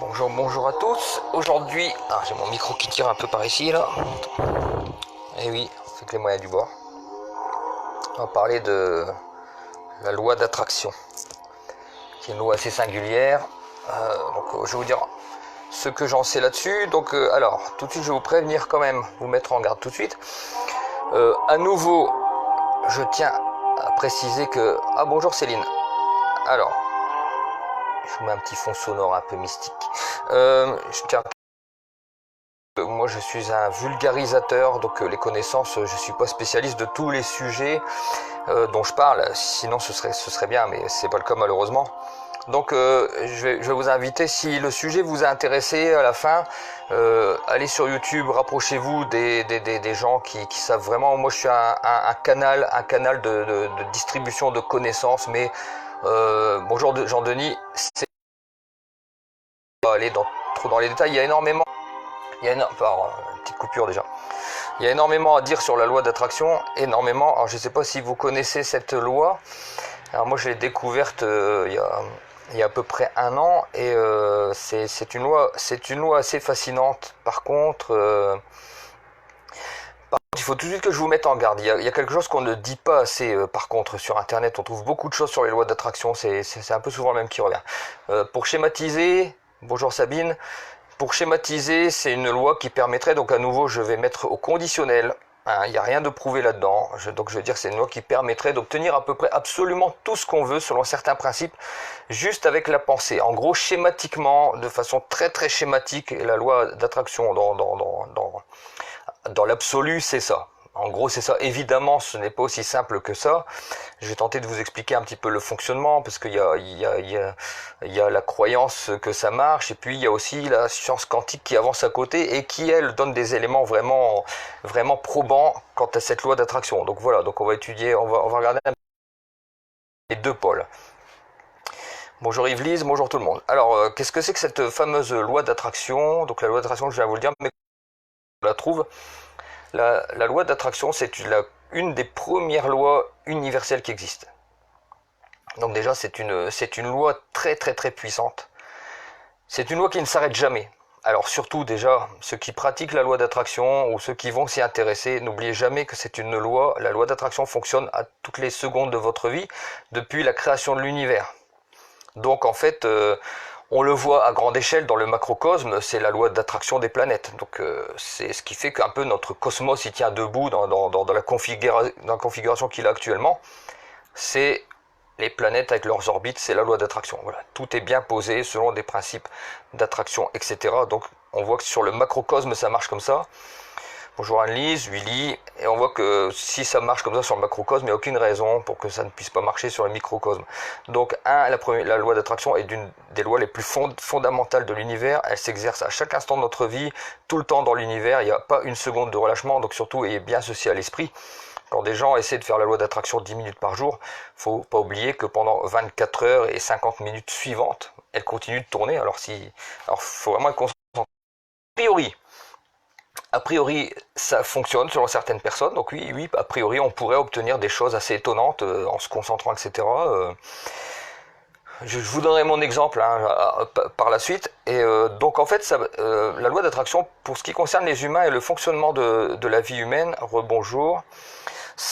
Bonjour, bonjour à tous. Aujourd'hui, j'ai mon micro qui tire un peu par ici là. Et oui, c'est que les moyens du bord. On va parler de la loi d'attraction. C'est une loi assez singulière. Je vais vous dire ce que j'en sais là-dessus. Alors, tout de suite, je vais vous prévenir quand même, vous mettre en garde tout de suite. À nouveau, je tiens à préciser que... Ah, bonjour Céline. Alors, je vous mets un petit fond sonore un peu mystique. Je tiens Moi je suis un vulgarisateur, donc les connaissances, je suis pas spécialiste de tous les sujets dont je parle, sinon ce serait bien, mais c'est pas le cas malheureusement. Donc je vais vous inviter, si le sujet vous a intéressé à la fin, allez sur YouTube, rapprochez-vous des gens qui savent vraiment. Moi je suis un canal de distribution de connaissances, mais bonjour Jean-Denis, c'est pas aller trop dans les détails, il y a énormément. Petite coupure déjà. Il y a énormément à dire sur la loi d'attraction, énormément. Alors je ne sais pas si vous connaissez cette loi. Alors moi je l'ai découverte il y a à peu près un an et c'est une loi assez fascinante. Par contre, il faut tout de suite que je vous mette en garde. Il y a quelque chose qu'on ne dit pas assez. Par contre, sur Internet, on trouve beaucoup de choses sur les lois d'attraction. C'est un peu souvent le même qui revient. Pour schématiser, bonjour Sabine. Pour schématiser, c'est une loi qui permettrait, donc à nouveau je vais mettre au conditionnel, il n'y a rien de prouvé là-dedans, donc je veux dire que c'est une loi qui permettrait d'obtenir à peu près absolument tout ce qu'on veut selon certains principes, juste avec la pensée. En gros, schématiquement, de façon très très schématique, la loi d'attraction dans l'absolu, c'est ça. En gros, c'est ça. Évidemment, ce n'est pas aussi simple que ça. Je vais tenter de vous expliquer un petit peu le fonctionnement, parce qu'il y a la croyance que ça marche, et puis il y a aussi la science quantique qui avance à côté et qui, elle, donne des éléments vraiment, vraiment probants quant à cette loi d'attraction. Donc voilà, donc on va étudier, on va regarder les deux pôles. Bonjour Yvelise, bonjour tout le monde. Alors, qu'est-ce que c'est que cette fameuse loi d'attraction? Donc la loi d'attraction, je viens de vous le dire, mais on la trouve. La loi d'attraction, c'est une des premières lois universelles qui existent. Donc déjà, c'est une loi très très très puissante. C'est une loi qui ne s'arrête jamais. Alors surtout déjà, ceux qui pratiquent la loi d'attraction ou ceux qui vont s'y intéresser, n'oubliez jamais que c'est une loi. La loi d'attraction fonctionne à toutes les secondes de votre vie depuis la création de l'univers. Donc en fait, on le voit à grande échelle dans le macrocosme, c'est la loi d'attraction des planètes. Donc c'est ce qui fait qu'un peu notre cosmos il tient debout dans la configuration qu'il a actuellement. C'est les planètes avec leurs orbites, c'est la loi d'attraction. Voilà, tout est bien posé selon des principes d'attraction, etc. Donc on voit que sur le macrocosme ça marche comme ça. Bonjour Anne-Lise, Willy, et on voit que si ça marche comme ça sur le macrocosme, il n'y a aucune raison pour que ça ne puisse pas marcher sur le microcosme. Donc la loi d'attraction est une des lois les plus fondamentales de l'univers, elle s'exerce à chaque instant de notre vie, tout le temps dans l'univers, il n'y a pas une seconde de relâchement, donc surtout ayez bien ceci à l'esprit. Quand des gens essaient de faire la loi d'attraction 10 minutes par jour, il ne faut pas oublier que pendant 24 heures et 50 minutes suivantes, elle continue de tourner, alors faut vraiment être concentré. A priori, ça fonctionne selon certaines personnes, donc oui, a priori, on pourrait obtenir des choses assez étonnantes en se concentrant, etc. Je vous donnerai mon exemple par la suite. Et donc en fait, la loi d'attraction, pour ce qui concerne les humains et le fonctionnement de la vie humaine, rebonjour,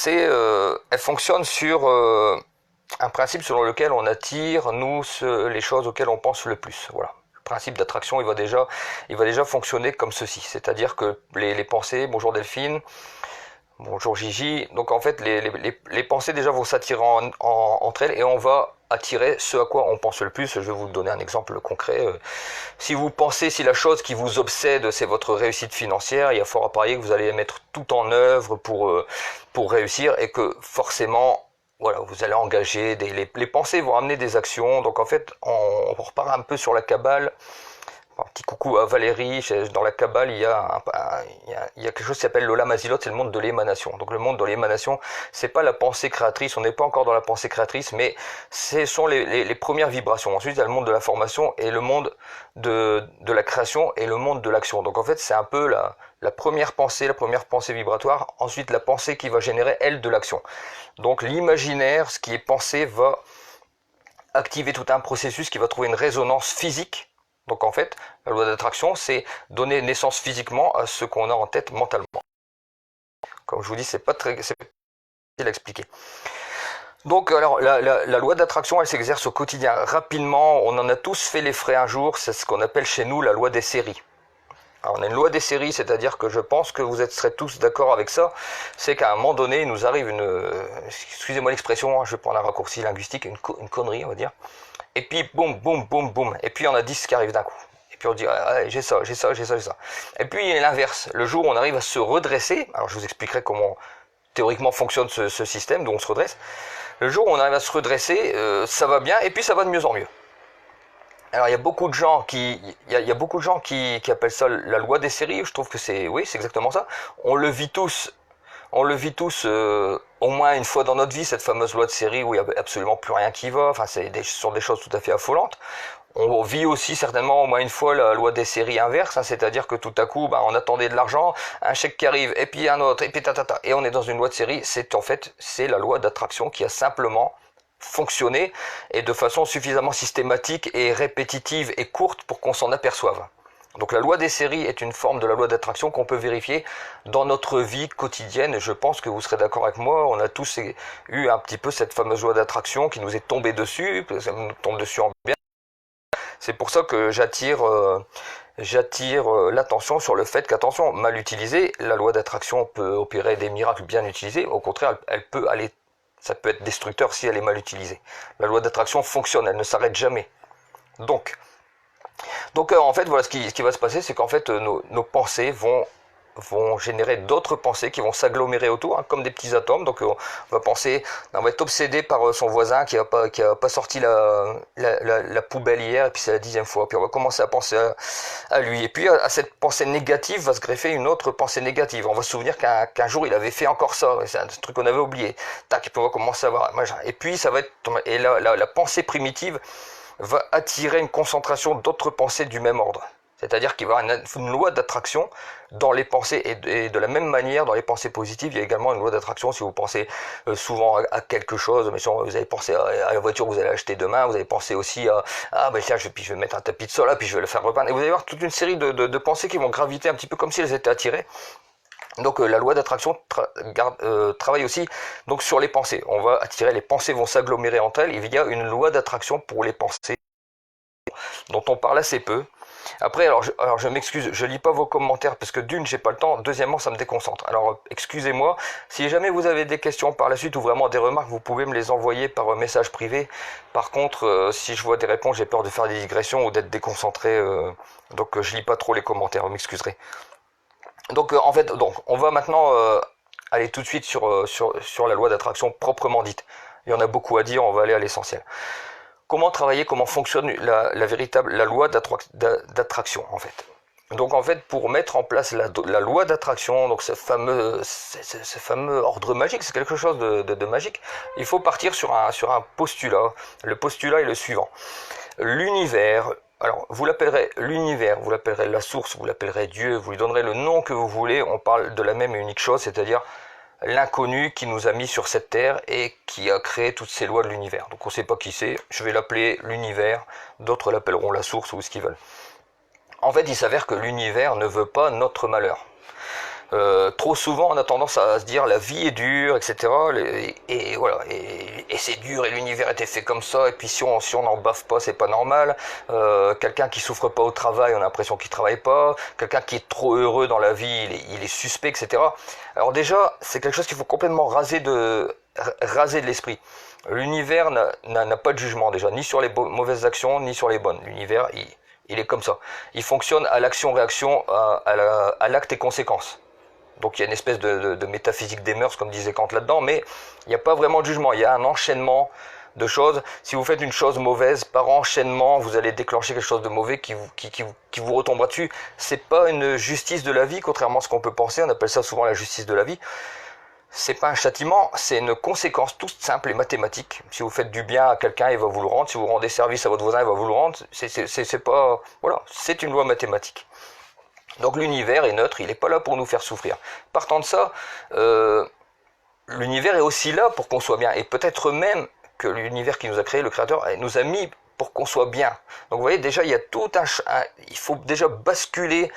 elle fonctionne sur un principe selon lequel on attire, nous, les choses auxquelles on pense le plus. Voilà. Principe d'attraction, il va déjà fonctionner comme ceci, c'est-à-dire que les pensées, bonjour Delphine, bonjour Gigi, donc en fait les pensées déjà vont s'attirer entre elles et on va attirer ce à quoi on pense le plus. Je vais vous donner un exemple concret. Si la chose qui vous obsède c'est votre réussite financière, il y a fort à parier que vous allez mettre tout en œuvre pour réussir et que forcément voilà, vous allez engager, les pensées vont amener des actions. Donc en fait, on repart un peu sur la Kabbale. Un petit coucou à Valérie. Dans la Kabbale, il y a quelque chose qui s'appelle l'Olam Hazilot, c'est le monde de l'émanation. Donc le monde de l'émanation, c'est pas la pensée créatrice, on n'est pas encore dans la pensée créatrice, mais ce sont les premières vibrations. Ensuite, il y a le monde de l'information et le monde de la création et le monde de l'action. Donc en fait, c'est un peu la première pensée vibratoire, ensuite la pensée qui va générer, elle, de l'action. Donc l'imaginaire, ce qui est pensé, va activer tout un processus qui va trouver une résonance physique Donc en fait, la loi d'attraction, c'est donner naissance physiquement à ce qu'on a en tête mentalement. Comme je vous dis, c'est pas très facile à expliquer. Donc alors la loi d'attraction, elle s'exerce au quotidien. Rapidement, on en a tous fait les frais un jour, c'est ce qu'on appelle chez nous la loi des séries. Alors, on a une loi des séries, c'est-à-dire que je pense que vous serez tous d'accord avec ça, c'est qu'à un moment donné, il nous arrive excusez-moi l'expression, je vais prendre un raccourci linguistique, une connerie on va dire, et puis boum, boum, boum, boum, et puis il y en a 10 qui arrivent d'un coup. Et puis on dit, ah, j'ai ça. Et puis il y a l'inverse, le jour où on arrive à se redresser, alors je vous expliquerai comment théoriquement fonctionne ce système, dont on se redresse, le jour où on arrive à se redresser, ça va bien, et puis ça va de mieux en mieux. Alors il y a beaucoup de gens qui appellent ça la loi des séries. Je trouve que c'est exactement ça. On le vit tous au moins une fois dans notre vie, cette fameuse loi de série où il n'y a absolument plus rien qui va. Enfin, ce sont des choses tout à fait affolantes. On vit aussi certainement au moins une fois la loi des séries inverse, c'est-à-dire que tout à coup, on attendait de l'argent, un chèque qui arrive, et puis un autre, et puis et on est dans une loi de série. C'est la loi d'attraction qui a simplement fonctionné et de façon suffisamment systématique et répétitive et courte pour qu'on s'en aperçoive. Donc la loi des séries est une forme de la loi d'attraction qu'on peut vérifier dans notre vie quotidienne, et je pense que vous serez d'accord avec moi, on a tous eu un petit peu cette fameuse loi d'attraction qui nous est tombée dessus, ça nous tombe dessus en bien. C'est pour ça que j'attire l'attention sur le fait qu'attention, mal utilisée, la loi d'attraction peut opérer des miracles. Bien utilisée, au contraire, ça peut être destructeur si elle est mal utilisée. La loi d'attraction fonctionne, elle ne s'arrête jamais. Donc en fait, voilà ce qui va se passer, c'est qu'en fait, nos pensées vont générer d'autres pensées qui vont s'agglomérer autour, comme des petits atomes. Donc on va être obsédé par son voisin qui a pas sorti la poubelle hier, et puis c'est la 10e fois. Puis on va commencer à penser à lui. Et puis à cette pensée négative va se greffer une autre pensée négative. On va se souvenir qu'un jour il avait fait encore ça, et c'est un truc qu'on avait oublié. Tac, et puis on va commencer à voir. Et puis ça va être, et la pensée primitive va attirer une concentration d'autres pensées du même ordre. C'est-à-dire qu'il va y avoir une loi d'attraction dans les pensées, et de la même manière dans les pensées positives, il y a également une loi d'attraction si vous pensez souvent à quelque chose. Mais si vous avez pensé à la voiture que vous allez acheter demain, vous avez pensé aussi à tiens, je vais mettre un tapis de sol là, puis je vais le faire repeindre, et vous allez avoir toute une série de pensées qui vont graviter un petit peu comme si elles étaient attirées. Donc la loi d'attraction travaille aussi donc sur les pensées. On va attirer, les pensées vont s'agglomérer entre elles. Il y a une loi d'attraction pour les pensées dont on parle assez peu. Après, alors je m'excuse, je lis pas vos commentaires parce que d'une, j'ai pas le temps, deuxièmement, ça me déconcentre. Alors excusez-moi, si jamais vous avez des questions par la suite ou vraiment des remarques, vous pouvez me les envoyer par message privé. Par contre, si je vois des réponses, j'ai peur de faire des digressions ou d'être déconcentré, donc je lis pas trop les commentaires, vous m'excuserez. Donc en fait, on va maintenant aller tout de suite sur la loi d'attraction proprement dite. Il y en a beaucoup à dire, on va aller à l'essentiel. Comment travailler, comment fonctionne la loi d'attraction en fait. Donc en fait, pour mettre en place la loi d'attraction, donc ce fameux ordre magique, c'est quelque chose de magique, il faut partir sur un postulat. Le postulat est le suivant. L'univers, alors vous l'appellerez l'univers, vous l'appellerez la source, vous l'appellerez Dieu, vous lui donnerez le nom que vous voulez, on parle de la même et unique chose, c'est-à-dire l'inconnu qui nous a mis sur cette terre et qui a créé toutes ces lois de l'univers. Donc on ne sait pas qui c'est, je vais l'appeler l'univers, d'autres l'appelleront la source ou ce qu'ils veulent. En fait, il s'avère que l'univers ne veut pas notre malheur. Trop souvent, on a tendance à se dire la vie est dure, etc. Et voilà, et c'est dur, et l'univers était fait comme ça. Et puis si on n'en baffe pas, c'est pas normal. Quelqu'un qui souffre pas au travail, on a l'impression qu'il travaille pas. Quelqu'un qui est trop heureux dans la vie, il est suspect, etc. Alors déjà, c'est quelque chose qu'il faut complètement raser de l'esprit. L'univers n'a pas de jugement déjà, ni sur les mauvaises actions, ni sur les bonnes. L'univers, il est comme ça. Il fonctionne à l'action-réaction, à l'acte et conséquence. Donc il y a une espèce de métaphysique des mœurs, comme disait Kant là-dedans, mais il n'y a pas vraiment de jugement, il y a un enchaînement de choses. Si vous faites une chose mauvaise, par enchaînement, vous allez déclencher quelque chose de mauvais qui vous retombera dessus. C'est pas une justice de la vie, contrairement à ce qu'on peut penser, on appelle ça souvent la justice de la vie. C'est pas un châtiment, c'est une conséquence toute simple et mathématique. Si vous faites du bien à quelqu'un, il va vous le rendre. Si vous rendez service à votre voisin, il va vous le rendre. C'est pas, voilà, c'est une loi mathématique. Donc l'univers est neutre, il n'est pas là pour nous faire souffrir. Partant de ça, l'univers est aussi là pour qu'on soit bien. Et peut-être même que l'univers qui nous a créé, le créateur, nous a mis pour qu'on soit bien. Donc vous voyez, déjà, il y a il faut déjà basculer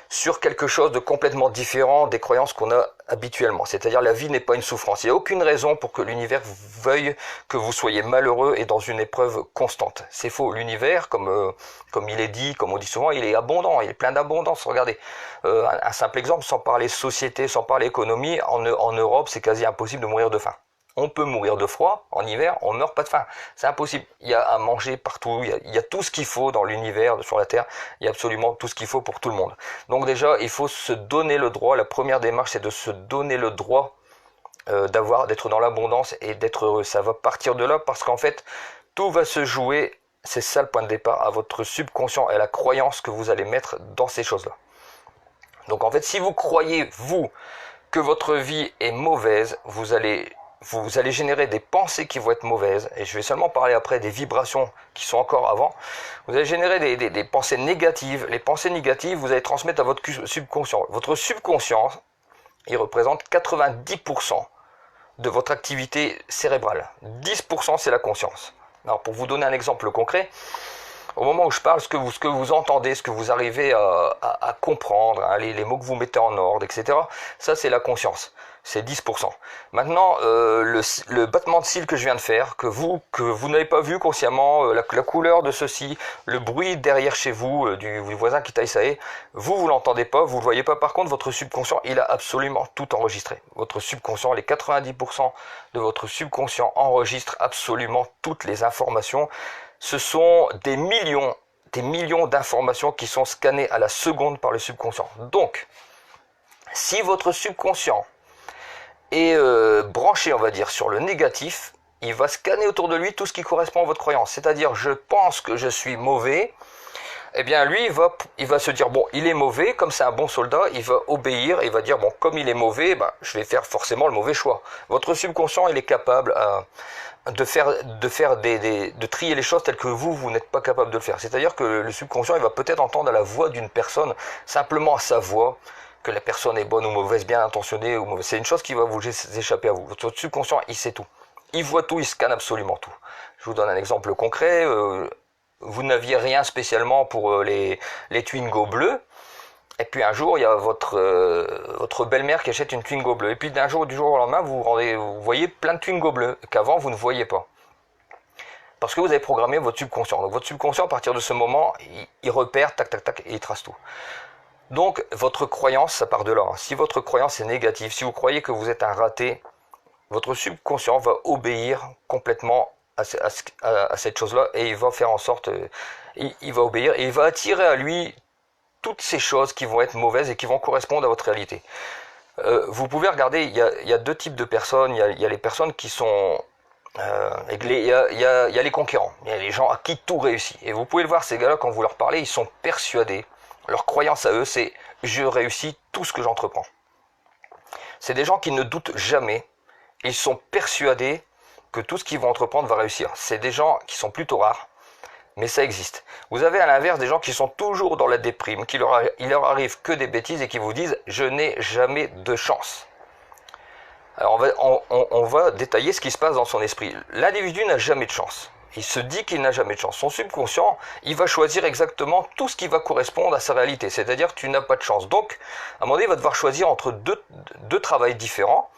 sur quelque chose de complètement différent des croyances qu'on a habituellement. C'est-à-dire la vie n'est pas une souffrance. Il n'y a aucune raison pour que l'univers veuille que vous soyez malheureux et dans une épreuve constante. C'est faux. L'univers, comme il est dit, comme on dit souvent, il est abondant, il est plein d'abondance. Regardez, un simple exemple, sans parler société, sans parler économie, en Europe, c'est quasi impossible de mourir de faim. On peut mourir de froid en hiver, on meurt pas de faim. C'est impossible. Il y a à manger partout, il y a tout ce qu'il faut dans l'univers, sur la Terre. Il y a absolument tout ce qu'il faut pour tout le monde. Donc déjà, il faut se donner le droit. La première démarche, c'est de se donner le droit d'être dans l'abondance et d'être heureux. Ça va partir de là parce qu'en fait, tout va se jouer, c'est ça le point de départ, à votre subconscient et la croyance que vous allez mettre dans ces choses-là. Donc en fait, si vous croyez, vous, que votre vie est mauvaise, vous allez générer des pensées qui vont être mauvaises, et je vais seulement parler après des vibrations qui sont encore avant. Vous allez générer des pensées négatives. Les pensées négatives, vous allez transmettre à votre subconscient. Votre subconscient, il représente 90% de votre activité cérébrale. 10% c'est la conscience. Alors pour vous donner un exemple concret, au moment où je parle, ce que vous entendez, ce que vous arrivez à comprendre, hein, les mots que vous mettez en ordre, etc., ça c'est la conscience. C'est 10%. Maintenant, le battement de cils que je viens de faire, que vous n'avez pas vu consciemment, la couleur de ceci, le bruit derrière chez vous, du voisin qui taille sa haie, vous l'entendez pas, vous le voyez pas. Par contre, votre subconscient, il a absolument tout enregistré. Votre subconscient, les 90% de votre subconscient enregistre absolument toutes les informations. Ce sont des millions d'informations qui sont scannées à la seconde par le subconscient. Donc, si votre subconscient est branché, on va dire, sur le négatif, il va scanner autour de lui tout ce qui correspond à votre croyance. C'est-à-dire, je pense que je suis mauvais, eh bien lui, il va se dire, bon, il est mauvais, comme c'est un bon soldat, il va obéir, il va dire, bon, comme il est mauvais, ben, je vais faire forcément le mauvais choix. Votre subconscient, il est capable de trier les choses telles que vous n'êtes pas capable de le faire. C'est-à-dire que le subconscient, il va peut-être entendre la voix d'une personne, simplement à sa voix, que la personne est bonne ou mauvaise, bien intentionnée ou mauvaise. C'est une chose qui va vous échapper à vous. Votre subconscient, il sait tout. Il voit tout, il scanne absolument tout. Je vous donne un exemple concret. Vous n'aviez rien spécialement pour les Twingo bleus. Et puis un jour, il y a votre belle-mère qui achète une Twingo bleue. Et puis du jour au lendemain, vous voyez plein de Twingo bleus qu'avant, vous ne voyez pas. Parce que vous avez programmé votre subconscient. Donc votre subconscient, à partir de ce moment, il repère, tac, tac, tac, et il trace tout. Donc, votre croyance, ça part de là. Si votre croyance est négative, si vous croyez que vous êtes un raté, votre subconscient va obéir complètement à cette chose-là et il va faire en sorte, il va obéir et il va attirer à lui toutes ces choses qui vont être mauvaises et qui vont correspondre à votre réalité. Vous pouvez regarder, il y a deux types de personnes. Il y a les personnes qui sont... il y a les conquérants, il y a les gens à qui tout réussit. Et vous pouvez le voir, ces gars-là, quand vous leur parlez, ils sont persuadés. Leur croyance à eux, c'est « je réussis tout ce que j'entreprends ». C'est des gens qui ne doutent jamais. Ils sont persuadés que tout ce qu'ils vont entreprendre va réussir. C'est des gens qui sont plutôt rares, mais ça existe. Vous avez à l'inverse des gens qui sont toujours dans la déprime, il leur arrive que des bêtises et qui vous disent « je n'ai jamais de chance ». Alors on va détailler ce qui se passe dans son esprit. L'individu n'a jamais de chance. Il se dit qu'il n'a jamais de chance. Son subconscient, il va choisir exactement tout ce qui va correspondre à sa réalité. C'est-à-dire que tu n'as pas de chance. Donc, à un moment donné, il va devoir choisir entre deux travails différents.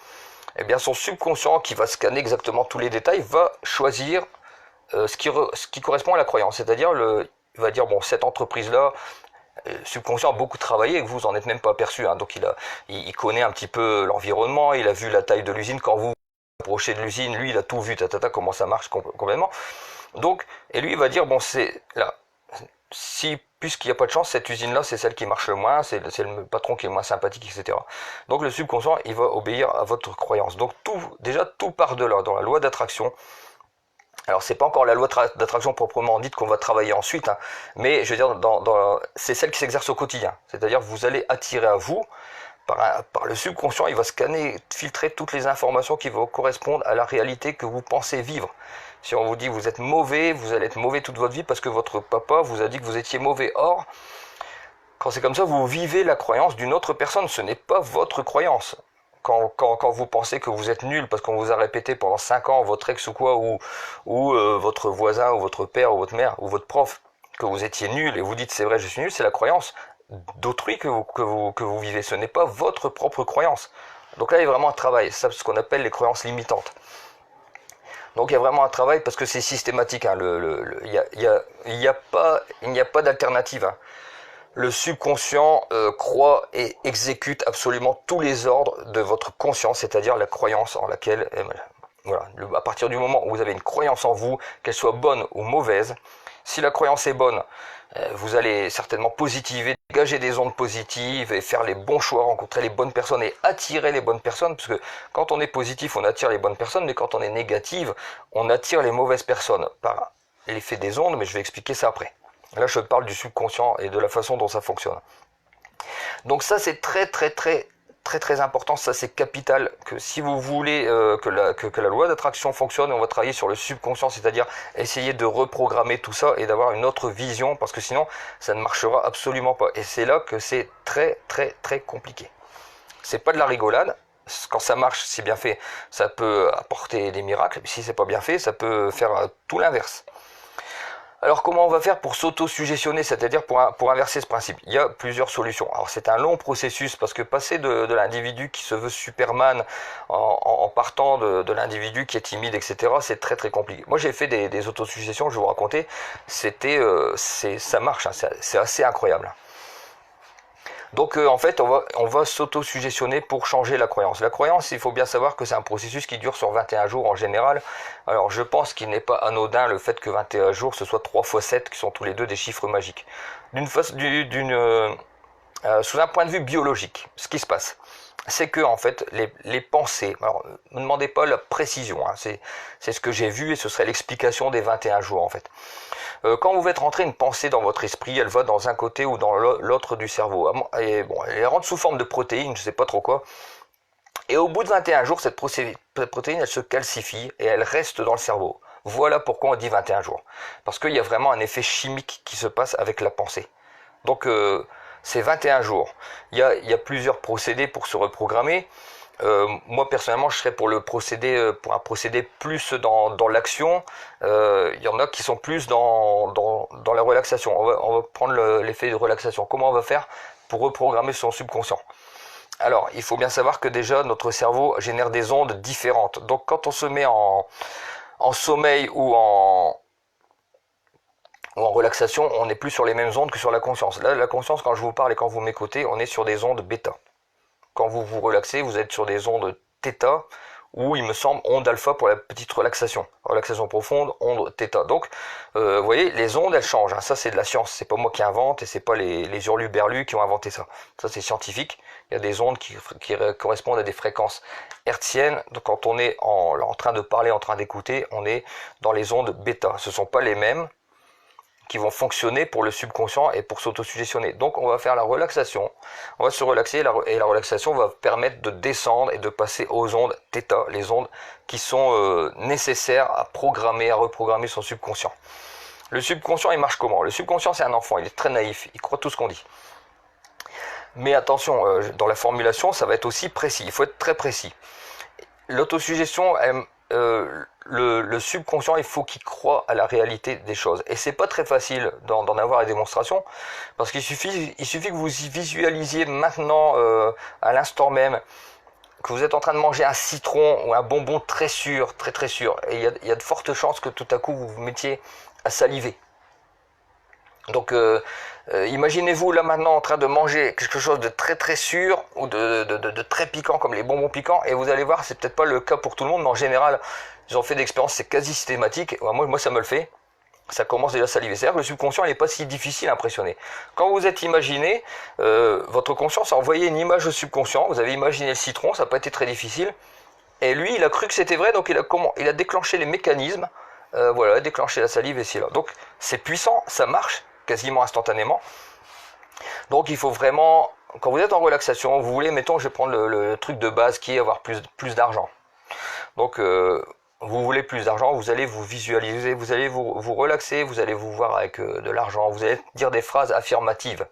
Eh bien, son subconscient, qui va scanner exactement tous les détails, va choisir ce qui correspond à la croyance. C'est-à-dire, il va dire, bon, cette entreprise-là, le subconscient a beaucoup travaillé et que vous en êtes même pas aperçu. Hein. Donc, il connaît un petit peu l'environnement, il a vu la taille de l'usine. Quand vous approchez de l'usine, lui, il a tout vu, comment ça marche complètement. Donc, et lui, il va dire, bon, c'est là, puisqu'il n'y a pas de chance, cette usine-là, c'est celle qui marche le moins, c'est le patron qui est le moins sympathique, etc. Donc, le subconscient, il va obéir à votre croyance. Donc, déjà, tout part de là, dans la loi d'attraction. Alors, c'est pas encore la loi d'attraction proprement dite qu'on va travailler ensuite, hein, mais je veux dire, c'est celle qui s'exerce au quotidien. C'est-à-dire, vous allez attirer à vous, par le subconscient, il va scanner, filtrer toutes les informations qui vont correspondre à la réalité que vous pensez vivre. Si on vous dit vous êtes mauvais, vous allez être mauvais toute votre vie parce que votre papa vous a dit que vous étiez mauvais. Or, quand c'est comme ça, vous vivez la croyance d'une autre personne, ce n'est pas votre croyance. quand vous pensez que vous êtes nul parce qu'on vous a répété pendant 5 ans, votre ex ou quoi, ou votre voisin, ou votre père, ou votre mère, ou votre prof, que vous étiez nul, et vous dites c'est vrai, je suis nul, c'est la croyance d'autrui que vous vivez. Ce n'est pas votre propre croyance. Donc là, il y a vraiment un travail. C'est ce qu'on appelle les croyances limitantes. Donc il y a vraiment un travail parce que c'est systématique. Hein. Il n'y a pas d'alternative. Hein. Le subconscient croit et exécute absolument tous les ordres de votre conscience, c'est-à-dire la croyance en laquelle... voilà, à partir du moment où vous avez une croyance en vous, qu'elle soit bonne ou mauvaise, si la croyance est bonne, vous allez certainement positiver, dégager des ondes positives et faire les bons choix, rencontrer les bonnes personnes et attirer les bonnes personnes, parce que quand on est positif, on attire les bonnes personnes, mais quand on est négatif, on attire les mauvaises personnes par l'effet des ondes, mais je vais expliquer ça après. Là, je parle du subconscient et de la façon dont ça fonctionne. Donc ça, c'est très important, ça c'est capital, que si vous voulez que la loi d'attraction fonctionne, on va travailler sur le subconscient, c'est-à-dire essayer de reprogrammer tout ça et d'avoir une autre vision, parce que sinon ça ne marchera absolument pas. Et c'est là que c'est très compliqué. C'est pas de la rigolade. Quand ça marche, c'est bien fait, ça peut apporter des miracles. Si c'est pas bien fait, ça peut faire tout l'inverse. Alors comment on va faire pour s'auto-suggestionner, c'est-à-dire pour inverser ce principe? Il y a plusieurs solutions. Alors c'est un long processus parce que passer de l'individu qui se veut Superman en partant de l'individu qui est timide, etc., c'est très compliqué. Moi j'ai fait des autosuggestions, je vais vous raconter, ça marche, hein, c'est assez incroyable. Donc en fait, on va s'auto-suggestionner pour changer la croyance. La croyance, il faut bien savoir que c'est un processus qui dure sur 21 jours en général. Alors je pense qu'il n'est pas anodin le fait que 21 jours, ce soit 3 fois 7, qui sont tous les deux des chiffres magiques. Sous un point de vue biologique, ce qui se passe, c'est que en fait les pensées, alors ne me demandez pas la précision, hein, c'est ce que j'ai vu et ce serait l'explication des 21 jours en fait. Quand vous faites rentrer une pensée dans votre esprit, elle va dans un côté ou dans l'autre du cerveau. Et bon, elle rentre sous forme de protéines, je sais pas trop quoi. Et au bout de 21 jours, cette protéine, elle se calcifie et elle reste dans le cerveau. Voilà pourquoi on dit 21 jours. Parce qu'il y a vraiment un effet chimique qui se passe avec la pensée. Donc c'est 21 jours. Il y a plusieurs procédés pour se reprogrammer. Moi personnellement je serais pour un procédé plus dans l'action. Il y en a qui sont plus dans la relaxation. On va prendre l'effet de relaxation. Comment on va faire pour reprogrammer son subconscient? Alors il faut bien savoir que déjà notre cerveau génère des ondes différentes. Donc quand on se met en sommeil ou en relaxation, on n'est plus sur les mêmes ondes que sur la conscience. Là la conscience, quand je vous parle et quand vous m'écoutez, on est sur des ondes bêta. Quand vous vous relaxez, vous êtes sur des ondes θ, ou il me semble onde alpha pour la petite relaxation. Relaxation profonde, onde θ. Donc, vous voyez, les ondes, elles changent. Hein. Ça, c'est de la science. C'est pas moi qui invente et c'est pas les hurluberlus qui ont inventé ça. Ça, c'est scientifique. Il y a des ondes qui correspondent à des fréquences hertziennes. Donc, quand on est en train de parler, en train d'écouter, on est dans les ondes bêta. Ce sont pas les mêmes qui vont fonctionner pour le subconscient et pour s'autosuggestionner. Donc on va faire la relaxation, on va se relaxer et la relaxation va permettre de descendre et de passer aux ondes θ, les ondes qui sont nécessaires à reprogrammer son subconscient. Le subconscient, il marche comment? Le subconscient, c'est un enfant, il est très naïf, il croit tout ce qu'on dit. Mais attention, dans la formulation, ça va être aussi précis, il faut être très précis. L'autosuggestion, le subconscient, il faut qu'il croie à la réalité des choses. Et c'est pas très facile d'en avoir la démonstration, parce qu'il suffit que vous visualisiez maintenant, à l'instant même, que vous êtes en train de manger un citron ou un bonbon très sûr, très sûr. Et il y a de fortes chances que tout à coup vous vous mettiez à saliver. Donc imaginez-vous là maintenant en train de manger quelque chose de très sûr ou de très piquant comme les bonbons piquants, et vous allez voir, c'est peut-être pas le cas pour tout le monde, mais en général ils ont fait d'expérience, c'est quasi systématique. Moi ça me le fait, ça commence déjà à saliver. C'est-à-dire que le subconscient n'est pas si difficile à impressionner. Quand vous êtes imaginé, votre conscience a envoyé une image au subconscient, vous avez imaginé le citron, ça n'a pas été très difficile, et lui il a cru que c'était vrai, donc il a déclenché les mécanismes, voilà, déclenché la salive et ci là. Donc c'est puissant, ça marche quasiment instantanément. Donc il faut vraiment, quand vous êtes en relaxation, vous voulez, mettons, je vais prendre le truc de base qui est avoir plus d'argent. Donc vous voulez plus d'argent, vous allez vous visualiser, vous allez vous relaxer, vous allez vous voir avec de l'argent, vous allez dire des phrases affirmatives.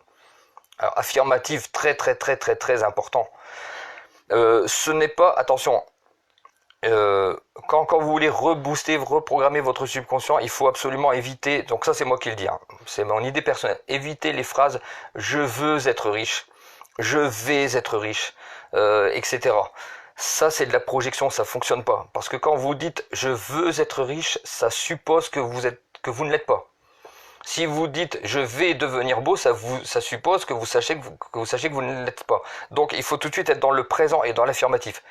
Alors affirmatives, très important. Ce n'est pas, attention, quand vous voulez rebooster, reprogrammer votre subconscient, il faut absolument éviter, donc ça c'est moi qui le dis, hein, c'est mon idée personnelle, éviter les phrases « je veux être riche »,« je vais être riche », etc. Ça c'est de la projection, ça fonctionne pas. Parce que quand vous dites « je veux être riche », ça suppose que vous ne l'êtes pas. Si vous dites je vais devenir beau, ça suppose que vous sachiez que vous ne l'êtes pas. Donc il faut tout de suite être dans le présent et dans l'affirmatif.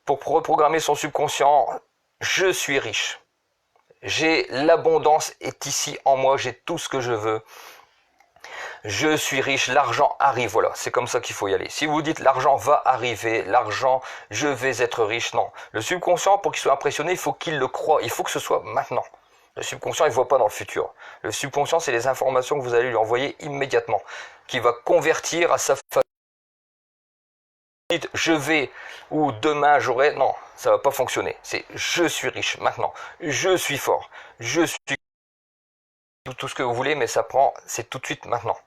Pour reprogrammer son subconscient, je suis riche. J'ai l'abondance est ici en moi, j'ai tout ce que je veux. Je suis riche, l'argent arrive, voilà, c'est comme ça qu'il faut y aller. Si vous dites l'argent va arriver, l'argent, je vais être riche, non. Le subconscient, pour qu'il soit impressionné, il faut qu'il le croie, il faut que ce soit maintenant. Le subconscient, il ne voit pas dans le futur. Le subconscient, c'est les informations que vous allez lui envoyer immédiatement, qui va convertir à sa façon. Dites je vais ou demain j'aurai, non, ça va pas fonctionner. C'est je suis riche maintenant, je suis fort, je suis tout ce que vous voulez, mais ça prend, c'est tout de suite maintenant.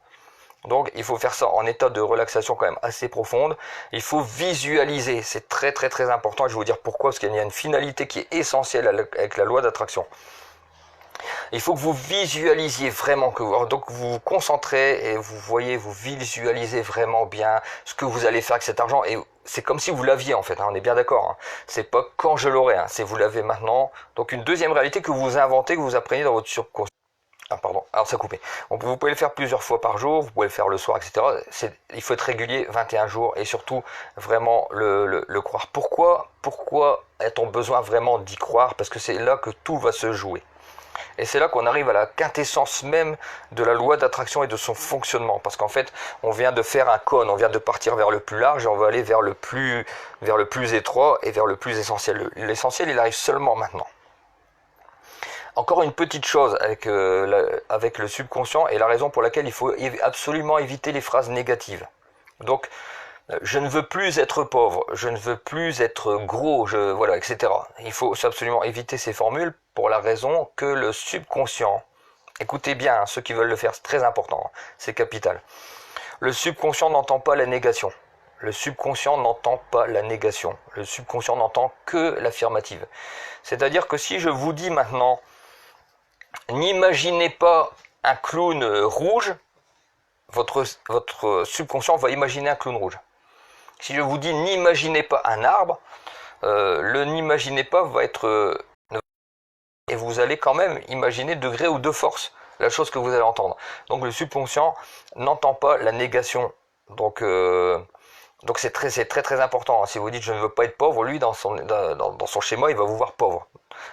Donc il faut faire ça en état de relaxation quand même assez profonde. Il faut visualiser, c'est très très très important. Et je vais vous dire pourquoi, parce qu'il y a une finalité qui est essentielle avec la loi d'attraction. Il faut que vous visualisiez vraiment, donc vous vous concentrez et vous voyez, vous visualisez vraiment bien ce que vous allez faire avec cet argent. Et c'est comme si vous l'aviez en fait, hein, on est bien d'accord. Hein. C'est pas quand je l'aurai, hein, c'est vous l'avez maintenant. Donc une deuxième réalité que vous inventez, que vous apprenez dans votre subconscient. Ah pardon, alors ça a coupé. Vous pouvez le faire plusieurs fois par jour, vous pouvez le faire le soir, etc. Il faut être régulier, 21 jours, et surtout vraiment le croire. Pourquoi a-t-on besoin vraiment d'y croire? Parce que c'est là que tout va se jouer. Et c'est là qu'on arrive à la quintessence même de la loi d'attraction et de son fonctionnement. Parce qu'en fait, on vient de faire un cône, on vient de partir vers le plus large et on va aller vers le plus étroit et vers le plus essentiel. L'essentiel, il arrive seulement maintenant. Encore une petite chose avec le subconscient et la raison pour laquelle il faut absolument éviter les phrases négatives. Donc, je ne veux plus être pauvre, je ne veux plus être gros, voilà, etc. Il faut absolument éviter ces formules pour la raison que le subconscient, écoutez bien, hein, ceux qui veulent le faire, c'est très important, hein, c'est capital. Le subconscient n'entend pas la négation. Le subconscient n'entend pas la négation. Le subconscient n'entend que l'affirmative. C'est-à-dire que si je vous dis maintenant, n'imaginez pas un clown rouge, votre subconscient va imaginer un clown rouge. Si je vous dis n'imaginez pas un arbre, le n'imaginez pas va être... et vous allez quand même imaginer degré ou de force la chose que vous allez entendre. Donc le subconscient n'entend pas la négation. Donc c'est très important. Si vous dites je ne veux pas être pauvre, lui dans son schéma il va vous voir pauvre.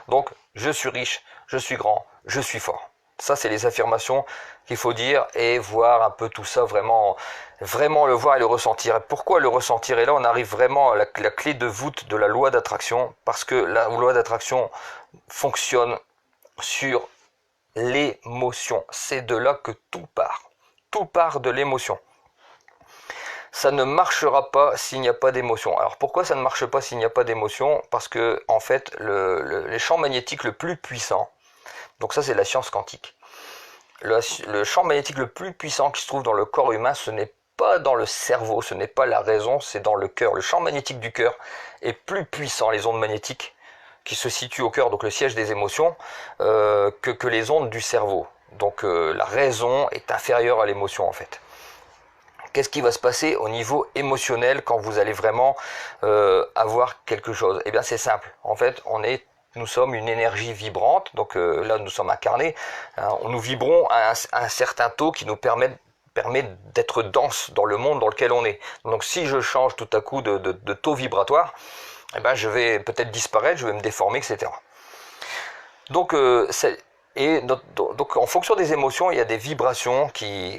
Donc je suis riche, je suis grand, je suis fort. Ça, c'est les affirmations qu'il faut dire et voir un peu tout ça, vraiment le voir et le ressentir. Et pourquoi le ressentir? Et là, on arrive vraiment à la clé de voûte de la loi d'attraction, parce que la loi d'attraction fonctionne sur l'émotion. C'est de là que tout part. Tout part de l'émotion. Ça ne marchera pas s'il n'y a pas d'émotion. Alors pourquoi ça ne marche pas s'il n'y a pas d'émotion? Parce que, en fait, les champs magnétiques le plus puissant, donc ça c'est la science quantique. Le champ magnétique le plus puissant qui se trouve dans le corps humain, ce n'est pas dans le cerveau, ce n'est pas la raison, c'est dans le cœur. Le champ magnétique du cœur est plus puissant, les ondes magnétiques qui se situent au cœur, donc le siège des émotions, que les ondes du cerveau. Donc la raison est inférieure à l'émotion en fait. Qu'est-ce qui va se passer au niveau émotionnel quand vous allez vraiment avoir quelque chose? Eh bien c'est simple, en fait nous sommes une énergie vibrante, donc là nous sommes incarnés, hein, nous vibrons à un certain taux qui nous permet d'être dense dans le monde dans lequel on est. Donc si je change tout à coup de taux vibratoire, eh ben, je vais peut-être disparaître, je vais me déformer, etc. Donc, donc en fonction des émotions, il y a des vibrations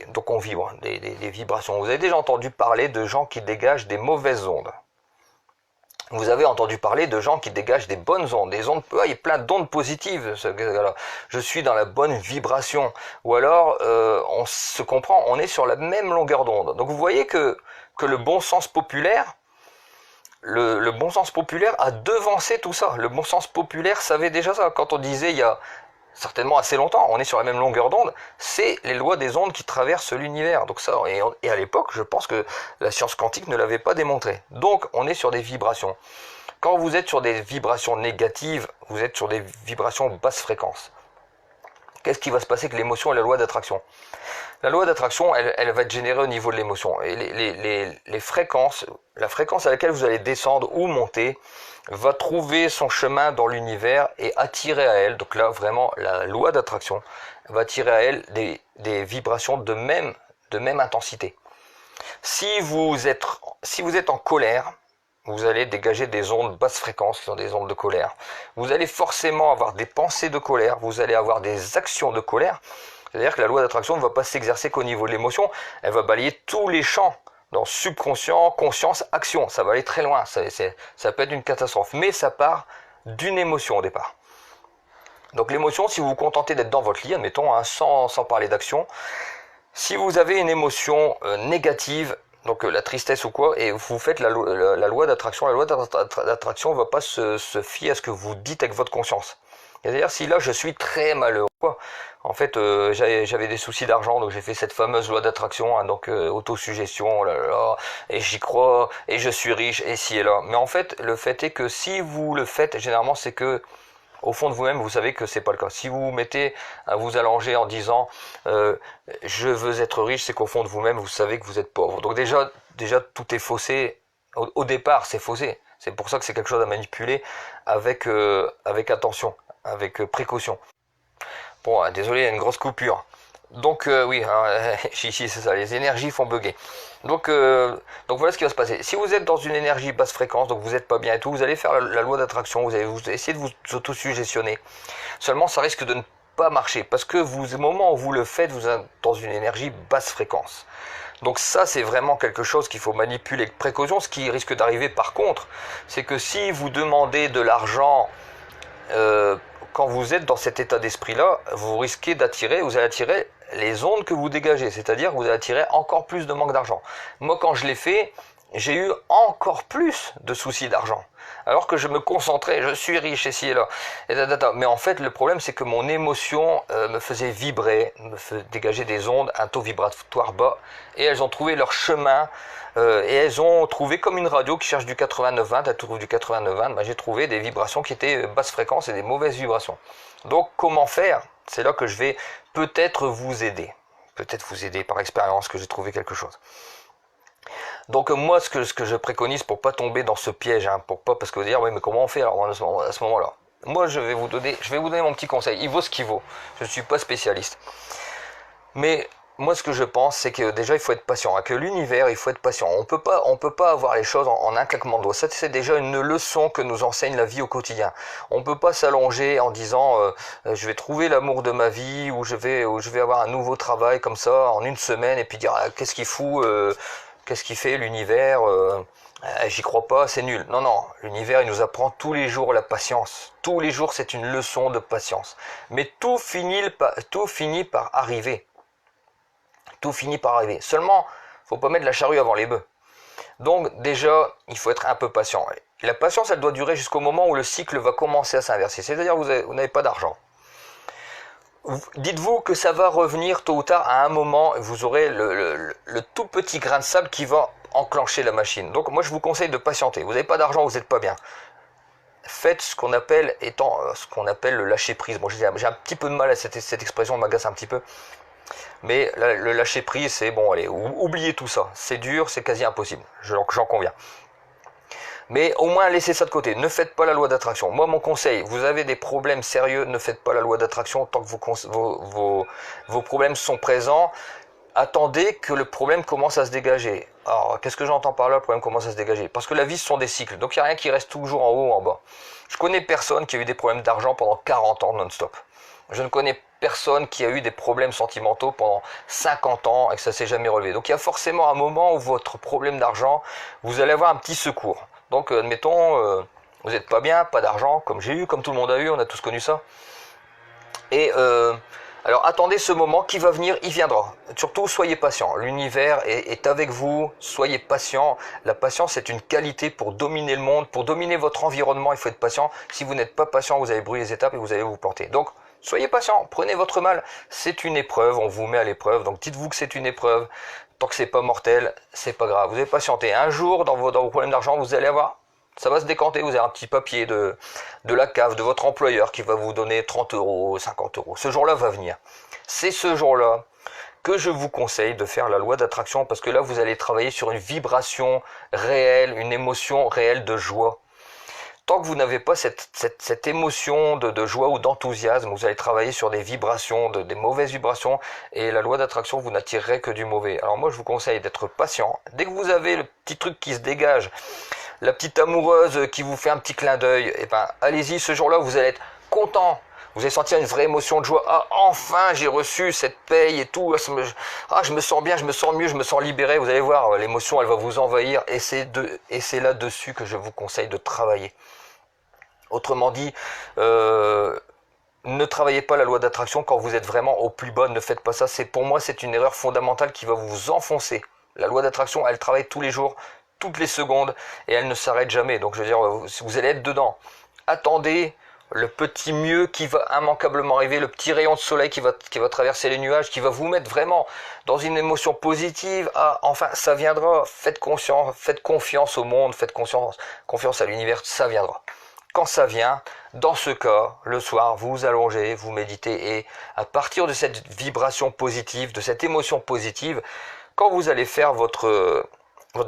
donc on vibre, des vibrations. Vous avez déjà entendu parler de gens qui dégagent des mauvaises ondes. Vous avez entendu parler de gens qui dégagent des bonnes ondes, il y a plein d'ondes positives. Je suis dans la bonne vibration. Ou alors, on se comprend, on est sur la même longueur d'onde. Donc vous voyez que le bon sens populaire, le bon sens populaire a devancé tout ça. Le bon sens populaire savait déjà ça. Quand on disait il y a certainement assez longtemps, on est sur la même longueur d'onde, c'est les lois des ondes qui traversent l'univers. Donc ça, et à l'époque, je pense que la science quantique ne l'avait pas démontré. Donc on est sur des vibrations. Quand vous êtes sur des vibrations négatives, vous êtes sur des vibrations basse fréquence. Qu'est-ce qui va se passer avec l'émotion et la loi d'attraction? La loi d'attraction, elle va être générée au niveau de l'émotion. Et les fréquences, la fréquence à laquelle vous allez descendre ou monter, va trouver son chemin dans l'univers et attirer à elle, donc là vraiment la loi d'attraction, va attirer à elle des vibrations de même intensité. Si vous êtes en colère, vous allez dégager des ondes basse fréquence qui sont des ondes de colère. Vous allez forcément avoir des pensées de colère, vous allez avoir des actions de colère. C'est-à-dire que la loi d'attraction ne va pas s'exercer qu'au niveau de l'émotion, elle va balayer tous les champs, dans subconscient, conscience, action. Ça va aller très loin, ça peut être une catastrophe, mais ça part d'une émotion au départ. Donc l'émotion, si vous vous contentez d'être dans votre lit, admettons, hein, sans parler d'action, si vous avez une émotion négative, donc la tristesse ou quoi, et vous faites la loi d'attraction, la loi d'attraction ne va pas se fier à ce que vous dites avec votre conscience. C'est-à-dire, si là je suis très malheureux, en fait j'avais des soucis d'argent, donc j'ai fait cette fameuse loi d'attraction, hein, donc autosuggestion, oh là là, et j'y crois, et je suis riche, et ci et là. Mais en fait, le fait est que si vous le faites, généralement c'est que au fond de vous-même, vous savez que c'est pas le cas. Si vous vous mettez à vous allonger en disant je veux être riche, c'est qu'au fond de vous-même, vous savez que vous êtes pauvre. Donc déjà tout est faussé. Au départ, c'est faussé. C'est pour ça que c'est quelque chose à manipuler avec attention, avec précaution. Bon, désolé, il y a une grosse coupure. Donc oui, chichi, c'est ça, les énergies font bugger. Donc voilà ce qui va se passer. Si vous êtes dans une énergie basse fréquence, donc vous n'êtes pas bien et tout, vous allez faire la loi d'attraction, vous allez essayer de vous autosuggestionner. Seulement, ça risque de ne pas marcher, parce que au moment où vous le faites, vous êtes dans une énergie basse fréquence. Donc ça, c'est vraiment quelque chose qu'il faut manipuler avec précaution. Ce qui risque d'arriver par contre, c'est que si vous demandez de l'argent quand vous êtes dans cet état d'esprit-là, vous risquez vous allez attirer les ondes que vous dégagez, c'est-à-dire que vous allez attirer encore plus de manque d'argent. Moi, quand je l'ai fait, j'ai eu encore plus de soucis d'argent. Alors que je me concentrais, je suis riche ici et là. Mais en fait, le problème, c'est que mon émotion me faisait vibrer, me faisait dégager des ondes, un taux vibratoire bas, et elles ont trouvé leur chemin, et elles ont trouvé comme une radio qui cherche du 89-20, elle trouve du 89-20, ben, j'ai trouvé des vibrations qui étaient basse fréquence et des mauvaises vibrations. Donc, comment faire? C'est là que je vais peut-être vous aider. Peut-être vous aider par expérience que j'ai trouvé quelque chose. Donc moi, ce que je préconise pour pas tomber dans ce piège, hein, parce que vous dire, oui, mais comment on fait alors à ce moment-là? Moi, je vais vous donner mon petit conseil. Il vaut ce qu'il vaut. Je ne suis pas spécialiste. Mais moi, ce que je pense, c'est que déjà, il faut être patient. Avec l'univers, il faut être patient. On peut pas avoir les choses en un claquement de doigts. Ça, c'est déjà une leçon que nous enseigne la vie au quotidien. On peut pas s'allonger en disant, je vais trouver l'amour de ma vie, ou je vais avoir un nouveau travail comme ça en une semaine, et puis dire, ah, qu'est-ce qu'il fout qu'est-ce qu'il fait l'univers j'y crois pas, c'est nul. Non, l'univers, il nous apprend tous les jours la patience. Tous les jours, c'est une leçon de patience. Mais tout finit par arriver. Tout finit par arriver. Seulement, faut pas mettre la charrue avant les bœufs. Donc déjà, il faut être un peu patient. Et la patience, elle doit durer jusqu'au moment où le cycle va commencer à s'inverser. C'est-à-dire que vous n'avez pas d'argent. Dites-vous que ça va revenir tôt ou tard à un moment, vous aurez le tout petit grain de sable qui va enclencher la machine. Donc moi je vous conseille de patienter. Vous n'avez pas d'argent, vous n'êtes pas bien. Faites ce qu'on appelle le lâcher prise. Bon, j'ai un petit peu de mal à cette expression, m'agace un petit peu. Mais le lâcher prise, c'est bon, allez, oubliez tout ça. C'est dur, c'est quasi impossible. J'en conviens. Mais au moins laissez ça de côté, ne faites pas la loi d'attraction. Moi mon conseil, vous avez des problèmes sérieux, ne faites pas la loi d'attraction tant que vos problèmes sont présents. Attendez que le problème commence à se dégager. Alors qu'est-ce que j'entends par là, le problème commence à se dégager? Parce que la vie ce sont des cycles, donc il n'y a rien qui reste toujours en haut ou en bas. Je connais personne qui a eu des problèmes d'argent pendant 40 ans non-stop. Je ne connais personne qui a eu des problèmes sentimentaux pendant 50 ans et que ça s'est jamais relevé. Donc il y a forcément un moment où votre problème d'argent, vous allez avoir un petit secours. Donc admettons, vous n'êtes pas bien, pas d'argent, comme j'ai eu, comme tout le monde a eu, on a tous connu ça. Et alors attendez ce moment qui va venir, il viendra. Surtout soyez patient, l'univers est avec vous, soyez patient. La patience est une qualité pour dominer le monde, pour dominer votre environnement, il faut être patient. Si vous n'êtes pas patient, vous allez brûler les étapes et vous allez vous planter. Donc Soyez patient, prenez votre mal. C'est une épreuve, on vous met à l'épreuve. Donc dites-vous que c'est une épreuve. Tant que c'est pas mortel, c'est pas grave. Vous allez patienter. Un jour, dans vos problèmes d'argent, vous allez avoir, ça va se décanter. Vous avez un petit papier de la cave, de votre employeur qui va vous donner 30 euros, 50 euros. Ce jour-là va venir. C'est ce jour-là que je vous conseille de faire la loi d'attraction parce que là, vous allez travailler sur une vibration réelle, une émotion réelle de joie. Tant que vous n'avez pas cette émotion de joie ou d'enthousiasme, vous allez travailler sur des vibrations, des mauvaises vibrations, et la loi d'attraction vous n'attirerez que du mauvais. Alors moi je vous conseille d'être patient. Dès que vous avez le petit truc qui se dégage, la petite amoureuse qui vous fait un petit clin d'œil, et ben allez-y, ce jour-là vous allez être content. Vous allez sentir une vraie émotion de joie. Ah, enfin, j'ai reçu cette paye et tout. Ah, je me sens bien, je me sens mieux, je me sens libéré. Vous allez voir, l'émotion, elle va vous envahir. Et c'est là-dessus que je vous conseille de travailler. Autrement dit, ne travaillez pas la loi d'attraction quand vous êtes vraiment au plus bas. Ne faites pas ça. Pour moi, c'est une erreur fondamentale qui va vous enfoncer. La loi d'attraction, elle travaille tous les jours, toutes les secondes, et elle ne s'arrête jamais. Donc, je veux dire, vous allez être dedans. Attendez le petit mieux qui va immanquablement arriver, le petit rayon de soleil qui va traverser les nuages, qui va vous mettre vraiment dans une émotion positive. Ah, enfin, ça viendra. Faites confiance au monde, faites confiance à l'univers, ça viendra. Quand ça vient, dans ce cas, le soir, vous vous allongez, vous méditez et à partir de cette vibration positive, de cette émotion positive, quand vous allez faire votre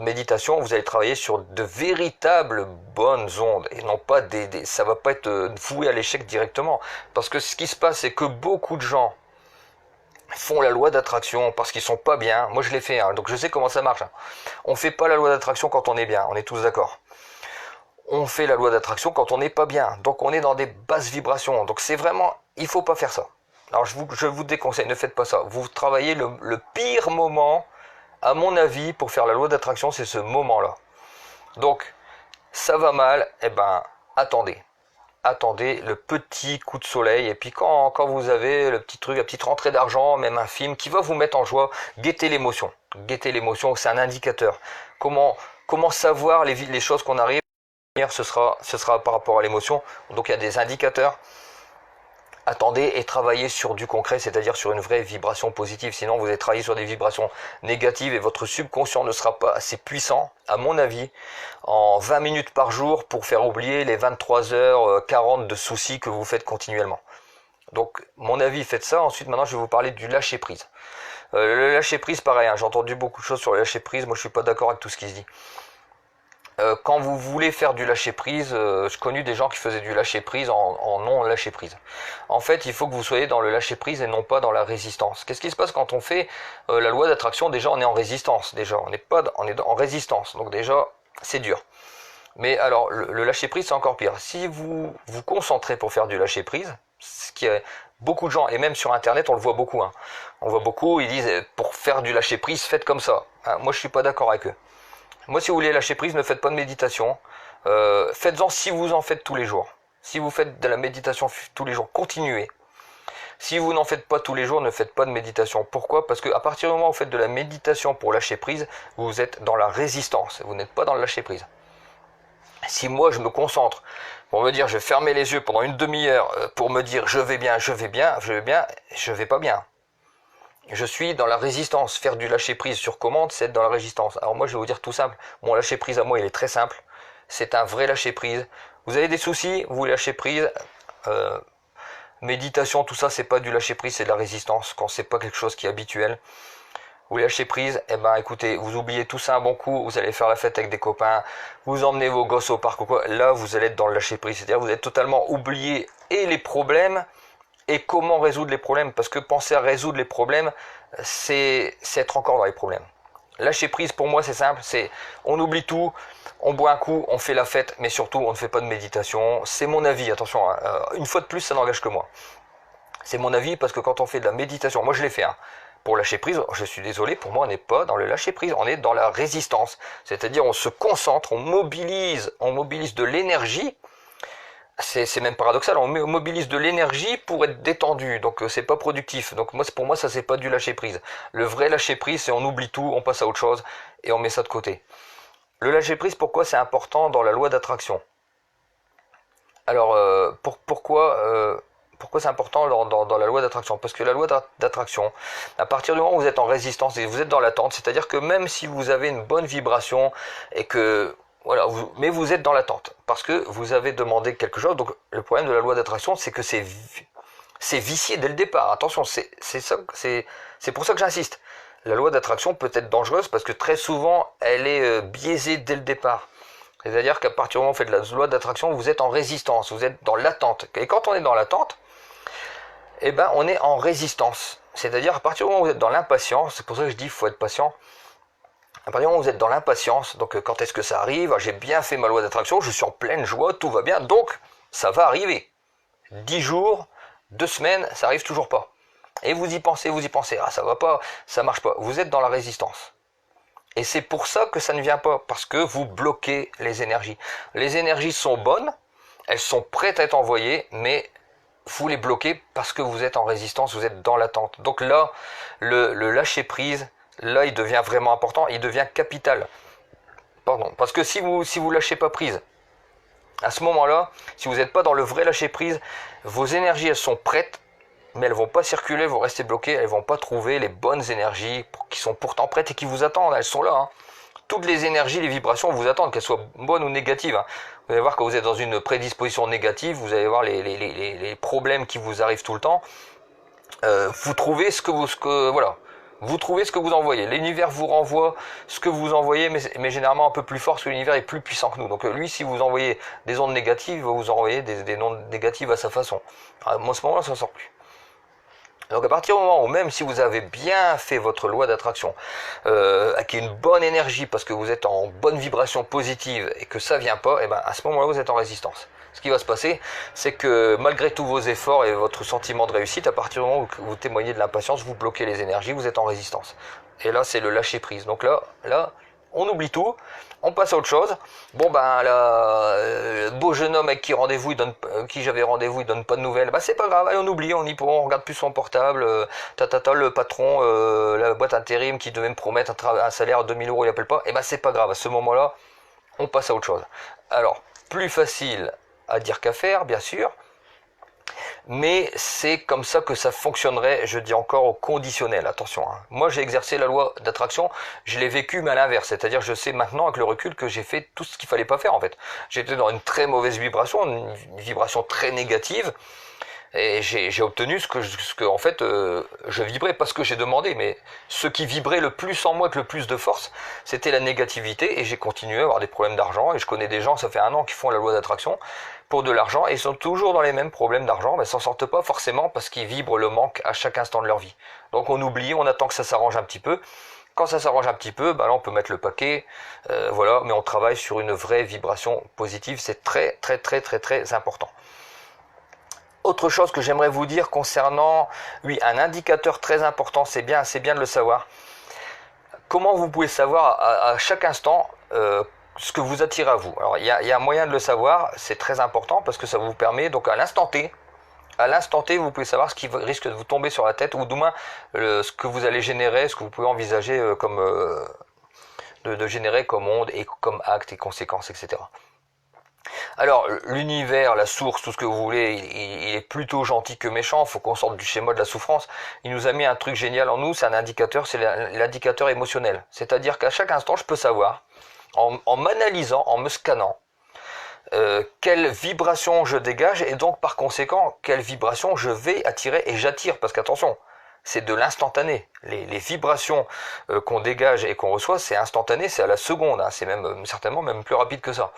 méditation, vous allez travailler sur de véritables bonnes ondes et non pas ça va pas être voué à l'échec directement. Parce que ce qui se passe, c'est que beaucoup de gens font la loi d'attraction parce qu'ils sont pas bien. Moi, je l'ai fait, hein, donc je sais comment ça marche. On fait pas la loi d'attraction quand on est bien, on est tous d'accord. On fait la loi d'attraction quand on n'est pas bien. Donc on est dans des basses vibrations. Donc c'est vraiment, il faut pas faire ça. Alors je vous déconseille, ne faites pas ça. Vous travaillez le pire moment, à mon avis, pour faire la loi d'attraction, c'est ce moment-là. Donc, ça va mal, eh ben, attendez. Attendez le petit coup de soleil. Et puis quand vous avez le petit truc, la petite rentrée d'argent, même un film qui va vous mettre en joie, guettez l'émotion. Guettez l'émotion, c'est un indicateur. Comment savoir les choses qu'on arrive, ce sera par rapport à l'émotion. Donc il y a des indicateurs. Attendez et travaillez sur du concret, c'est-à-dire sur une vraie vibration positive. Sinon, vous allez travailler sur des vibrations négatives et votre subconscient ne sera pas assez puissant, à mon avis, en 20 minutes par jour pour faire oublier les 23h40 de soucis que vous faites continuellement. Donc, mon avis, faites ça. Ensuite, maintenant, je vais vous parler du lâcher-prise. Le lâcher-prise, pareil, hein, j'ai entendu beaucoup de choses sur le lâcher-prise. Moi, je suis pas d'accord avec tout ce qui se dit. Quand vous voulez faire du lâcher-prise, j'ai connu des gens qui faisaient du lâcher-prise en non-lâcher-prise. En fait, il faut que vous soyez dans le lâcher-prise et non pas dans la résistance. Qu'est-ce qui se passe quand on fait la loi d'attraction? Déjà, on est en résistance. Déjà, on est en résistance. Donc déjà, c'est dur. Mais alors, le lâcher-prise, c'est encore pire. Si vous vous concentrez pour faire du lâcher-prise, ce qui est beaucoup de gens, et même sur Internet, on le voit beaucoup. Hein. On voit beaucoup, ils disent, pour faire du lâcher-prise, faites comme ça. Hein, moi, je suis pas d'accord avec eux. Moi, si vous voulez lâcher prise, ne faites pas de méditation. Faites-en si vous en faites tous les jours. Si vous faites de la méditation tous les jours, continuez. Si vous n'en faites pas tous les jours, ne faites pas de méditation. Pourquoi? Parce qu'à partir du moment où vous faites de la méditation pour lâcher prise, vous êtes dans la résistance. Vous n'êtes pas dans le lâcher prise. Si moi, je me concentre pour me dire, je vais fermer les yeux pendant une demi-heure pour me dire, je vais bien, je vais pas bien. Je suis dans la résistance. Faire du lâcher prise sur commande, c'est être dans la résistance. Alors moi, je vais vous dire tout simple. Mon lâcher prise à moi, il est très simple. C'est un vrai lâcher prise. Vous avez des soucis, vous lâchez prise. Méditation, tout ça, c'est pas du lâcher prise, c'est de la résistance. Quand c'est pas quelque chose qui est habituel, vous lâchez prise. Eh ben, écoutez, vous oubliez tout ça un bon coup. Vous allez faire la fête avec des copains. Vous emmenez vos gosses au parc ou quoi. Là, vous allez être dans le lâcher prise. C'est-à-dire, vous êtes totalement oublié et les problèmes. Et comment résoudre les problèmes? Parce que penser à résoudre les problèmes, c'est être encore dans les problèmes. Lâcher prise, pour moi, c'est simple. C'est on oublie tout, on boit un coup, on fait la fête, mais surtout, on ne fait pas de méditation. C'est mon avis, attention. Hein, une fois de plus, ça n'engage que moi. C'est mon avis parce que quand on fait de la méditation, moi je l'ai fait. Hein, pour lâcher prise, je suis désolé, pour moi, on n'est pas dans le lâcher prise, on est dans la résistance. C'est-à-dire, on se concentre, on mobilise de l'énergie. C'est même paradoxal, on mobilise de l'énergie pour être détendu, donc c'est pas productif. Donc pour moi ça c'est pas du lâcher prise. Le vrai lâcher prise c'est on oublie tout, on passe à autre chose et on met ça de côté. Le lâcher prise, pourquoi c'est important dans la loi d'attraction? Alors pourquoi pourquoi c'est important dans la loi d'attraction? Parce que la loi d'attraction, à partir du moment où vous êtes en résistance et vous êtes dans l'attente, c'est-à-dire que même si vous avez une bonne vibration et que voilà, mais vous êtes dans l'attente parce que vous avez demandé quelque chose. Donc le problème de la loi d'attraction, c'est que c'est vicié dès le départ. Attention, c'est pour ça que j'insiste. La loi d'attraction peut être dangereuse parce que très souvent, elle est biaisée dès le départ. C'est-à-dire qu'à partir du moment où vous faites la loi d'attraction, vous êtes en résistance, vous êtes dans l'attente. Et quand on est dans l'attente, eh ben, on est en résistance. C'est-à-dire à partir du moment où vous êtes dans l'impatience, c'est pour ça que je dis qu'il faut être patient. À partir du moment où vous êtes dans l'impatience, donc quand est-ce que ça arrive? J'ai bien fait ma loi d'attraction, je suis en pleine joie, tout va bien, donc ça va arriver. 10 jours, 2 semaines, ça arrive toujours pas. Et vous y pensez, ça va pas, ça marche pas. Vous êtes dans la résistance. Et c'est pour ça que ça ne vient pas, parce que vous bloquez les énergies. Les énergies sont bonnes, elles sont prêtes à être envoyées, mais vous les bloquez parce que vous êtes en résistance, vous êtes dans l'attente. Donc là, le lâcher prise, là, il devient vraiment important, il devient capital. Pardon, parce que si vous lâchez pas prise, à ce moment-là, si vous n'êtes pas dans le vrai lâcher prise, vos énergies, elles sont prêtes, mais elles vont pas circuler, vont rester bloquées, elles vont pas trouver les bonnes énergies qui sont pourtant prêtes et qui vous attendent, elles sont là. Hein. Toutes les énergies, les vibrations vous attendent, qu'elles soient bonnes ou négatives. Hein. Vous allez voir que vous êtes dans une prédisposition négative, vous allez voir les problèmes qui vous arrivent tout le temps. Vous trouvez voilà. Vous trouvez ce que vous envoyez. L'univers vous renvoie ce que vous envoyez, mais généralement un peu plus fort, parce que l'univers est plus puissant que nous. Donc lui, si vous envoyez des ondes négatives, il va vous envoyer des ondes négatives à sa façon. Alors, à ce moment-là, ça ne sort plus. Donc à partir du moment où, même si vous avez bien fait votre loi d'attraction, avec une bonne énergie, parce que vous êtes en bonne vibration positive, et que ça vient pas, et ben à ce moment-là, vous êtes en résistance. Ce qui va se passer, c'est que malgré tous vos efforts et votre sentiment de réussite, à partir du moment où vous témoignez de l'impatience, vous bloquez les énergies, vous êtes en résistance. Et là, c'est le lâcher prise. Donc là, on oublie tout, on passe à autre chose. Bon ben là, le beau jeune homme avec qui j'avais rendez-vous, il donne pas de nouvelles. Bah c'est pas grave, allez, on oublie, on regarde plus son portable. Le patron, la boîte intérim qui devait me promettre un salaire de 2000 euros, il appelle pas. Et ben c'est pas grave. À ce moment-là, on passe à autre chose. Alors plus facile à dire qu'à faire, bien sûr. Mais c'est comme ça que ça fonctionnerait, je dis encore au conditionnel, attention. Hein. Moi j'ai exercé la loi d'attraction, je l'ai vécu mais à l'inverse, c'est-à-dire je sais maintenant avec le recul que j'ai fait tout ce qu'il fallait pas faire en fait. J'étais dans une très mauvaise vibration, une vibration très négative, et j'ai obtenu ce que en fait je vibrais parce que j'ai demandé, mais ce qui vibrait le plus en moi avec le plus de force, c'était la négativité, et j'ai continué à avoir des problèmes d'argent, et je connais des gens, ça fait 1 an, qui font la loi d'attraction pour de l'argent, et ils sont toujours dans les mêmes problèmes d'argent, mais s'en sortent pas forcément parce qu'ils vibrent le manque à chaque instant de leur vie. Donc on oublie, on attend que ça s'arrange un petit peu. Quand ça s'arrange un petit peu, bah là on peut mettre le paquet, voilà, mais on travaille sur une vraie vibration positive, c'est très très très très très important. Autre chose que j'aimerais vous dire concernant, oui, un indicateur très important, c'est bien de le savoir. Comment vous pouvez savoir à chaque instant ce que vous attirez à vous? Alors il y a un moyen de le savoir, c'est très important parce que ça vous permet, donc à l'instant T, vous pouvez savoir ce qui risque de vous tomber sur la tête, ou du moins ce que vous allez générer, ce que vous pouvez envisager de générer comme onde et comme acte et conséquences, etc. Alors l'univers, la source, tout ce que vous voulez, il est plutôt gentil que méchant, il faut qu'on sorte du schéma de la souffrance. Il nous a mis un truc génial en nous, c'est un indicateur, c'est l'indicateur émotionnel. C'est-à-dire qu'à chaque instant, je peux savoir, en m'analysant, en me scannant, quelle vibration je dégage, et donc par conséquent, quelle vibration je vais attirer, et j'attire, parce qu'attention, c'est de l'instantané. Les vibrations qu'on dégage et qu'on reçoit, c'est instantané, c'est à la seconde, hein, c'est même certainement même plus rapide que ça.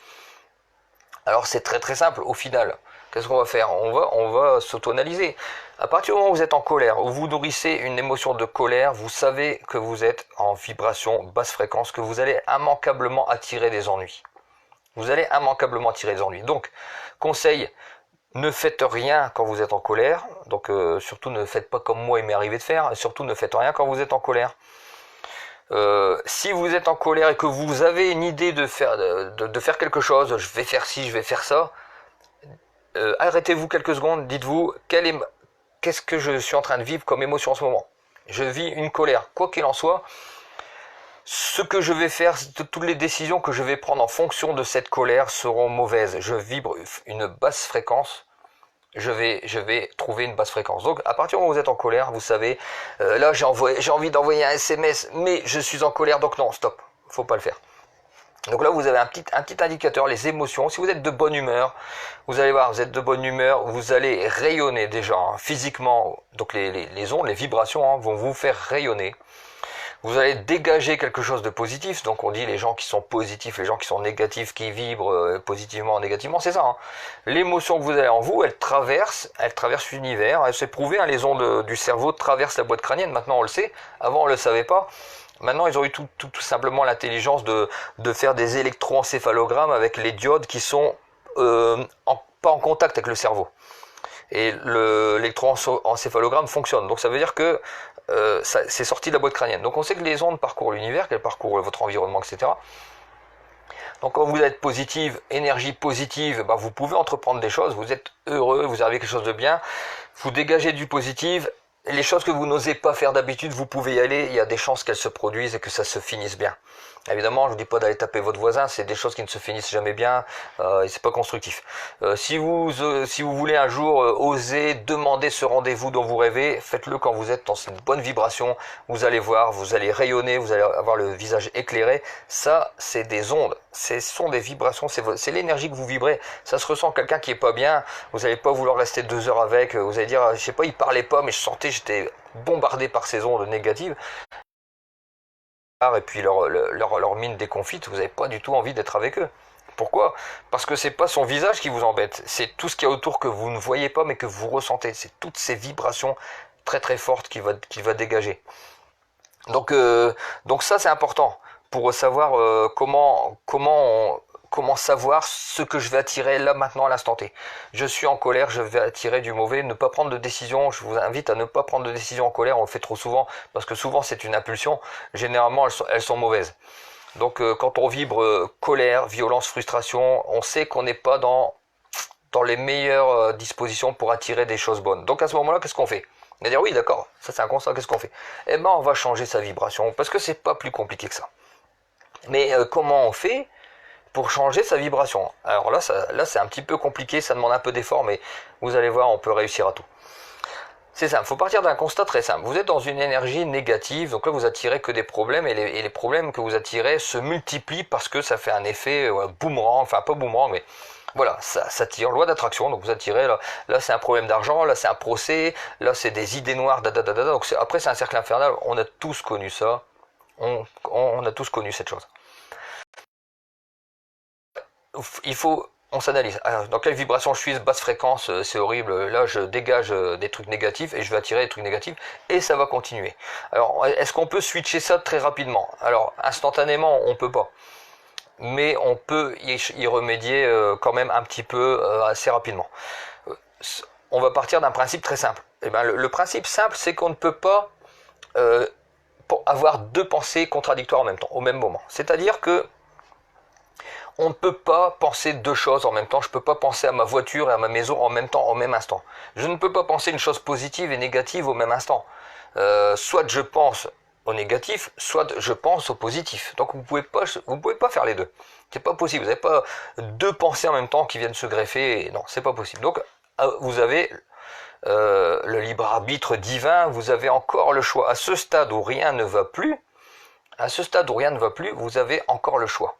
Alors c'est très très simple au final. Qu'est-ce qu'on va faire? On va s'auto-analyser. À partir du moment où vous êtes en colère, où vous nourrissez une émotion de colère, vous savez que vous êtes en vibration basse fréquence, que vous allez immanquablement attirer des ennuis. Vous allez immanquablement attirer des ennuis. Donc, conseil, ne faites rien quand vous êtes en colère. Donc surtout ne faites pas comme moi il m'est arrivé de faire. Et surtout ne faites rien quand vous êtes en colère. Si vous êtes en colère et que vous avez une idée de faire quelque chose, je vais faire ci, je vais faire ça, arrêtez-vous quelques secondes, dites-vous, qu'est-ce que je suis en train de vivre comme émotion en ce moment? Je vis une colère, quoi qu'il en soit, ce que je vais faire, toutes les décisions que je vais prendre en fonction de cette colère seront mauvaises. Je vibre une basse fréquence, je vais trouver une basse fréquence. Donc à partir du moment où vous êtes en colère, vous savez, là j'ai envie d'envoyer un SMS, mais je suis en colère, donc non, stop, faut pas le faire. Donc là vous avez un petit indicateur, les émotions. Si vous êtes de bonne humeur, vous allez voir, vous êtes de bonne humeur, vous allez rayonner déjà hein, physiquement. Donc les ondes, les vibrations hein, vont vous faire rayonner. Vous allez dégager quelque chose de positif, donc on dit les gens qui sont positifs, les gens qui sont négatifs, qui vibrent positivement, négativement, c'est ça. Hein. L'émotion que vous avez en vous, elle traverse l'univers, elle s'est prouvé, hein, les ondes du cerveau traversent la boîte crânienne, maintenant on le sait, avant on le savait pas. Maintenant ils ont eu tout simplement l'intelligence de faire des électroencéphalogrammes avec les diodes qui sont pas en contact avec le cerveau. Et l'électroencéphalogramme fonctionne, donc ça veut dire que c'est sorti de la boîte crânienne. Donc on sait que les ondes parcourent l'univers, qu'elles parcourent votre environnement, etc. Donc quand vous êtes positive, énergie positive, bah, vous pouvez entreprendre des choses, vous êtes heureux, vous arrivez à quelque chose de bien, vous dégagez du positif, les choses que vous n'osez pas faire d'habitude, vous pouvez y aller, il y a des chances qu'elles se produisent et que ça se finisse bien. Évidemment, je vous dis pas d'aller taper votre voisin, c'est des choses qui ne se finissent jamais bien, et c'est pas constructif. Si vous voulez un jour oser demander ce rendez-vous dont vous rêvez, faites-le quand vous êtes dans une bonne vibration, vous allez voir, vous allez rayonner, vous allez avoir le visage éclairé. Ça, c'est des ondes, ce sont des vibrations, c'est l'énergie que vous vibrez. Ça se ressent, quelqu'un qui est pas bien, vous n'allez pas vouloir rester 2 heures avec, vous allez dire, je sais pas, il parlait pas, mais j'étais bombardé par ces ondes négatives. Et puis leur mine déconfite, vous n'avez pas du tout envie d'être avec eux. Pourquoi? Parce que c'est pas son visage qui vous embête, c'est tout ce qu'il y a autour que vous ne voyez pas mais que vous ressentez. C'est toutes ces vibrations très très fortes qu'il va dégager. Donc ça c'est important pour savoir comment savoir ce que je vais attirer là maintenant à l'instant T. Je suis en colère, je vais attirer du mauvais, ne pas prendre de décision, je vous invite à ne pas prendre de décision en colère, on le fait trop souvent, parce que souvent c'est une impulsion, généralement elles sont mauvaises. Donc quand on vibre colère, violence, frustration, on sait qu'on n'est pas dans les meilleures dispositions pour attirer des choses bonnes. Donc à ce moment-là, qu'est-ce qu'on fait? On va dire oui d'accord, ça c'est un constat, qu'est-ce qu'on fait? Eh ben on va changer sa vibration, parce que c'est pas plus compliqué que ça. Mais comment on fait pour changer sa vibration? Alors là c'est un petit peu compliqué, ça demande un peu d'effort, mais vous allez voir, on peut réussir à tout. C'est simple, il faut partir d'un constat très simple. Vous êtes dans une énergie négative, donc là vous attirez que des problèmes, et les problèmes que vous attirez se multiplient parce que ça fait un effet boomerang, enfin pas boomerang, mais voilà, ça tire, loi d'attraction, donc vous attirez, là c'est un problème d'argent, là c'est un procès, là c'est des idées noires, donc après c'est un cercle infernal, on a tous connu ça, on a tous connu cette chose. On s'analyse. Alors, dans quelle vibration je suis, basse fréquence, c'est horrible. Là, je dégage des trucs négatifs et je vais attirer des trucs négatifs et ça va continuer. Alors, est-ce qu'on peut switcher ça très rapidement? Alors, instantanément, on peut pas. Mais on peut y remédier quand même un petit peu assez rapidement. On va partir d'un principe très simple. Et ben, le principe simple, c'est qu'on ne peut pas avoir 2 pensées contradictoires en même temps, au même moment. C'est-à-dire que on ne peut pas penser 2 choses en même temps. Je ne peux pas penser à ma voiture et à ma maison en même temps, au même instant. Je ne peux pas penser une chose positive et négative au même instant. Soit je pense au négatif, soit je pense au positif. Donc vous pouvez pas faire les deux. C'est pas possible. Vous n'avez pas 2 pensées en même temps qui viennent se greffer. Non, c'est pas possible. Donc vous avez le libre arbitre divin. Vous avez encore le choix. À ce stade où rien ne va plus, vous avez encore le choix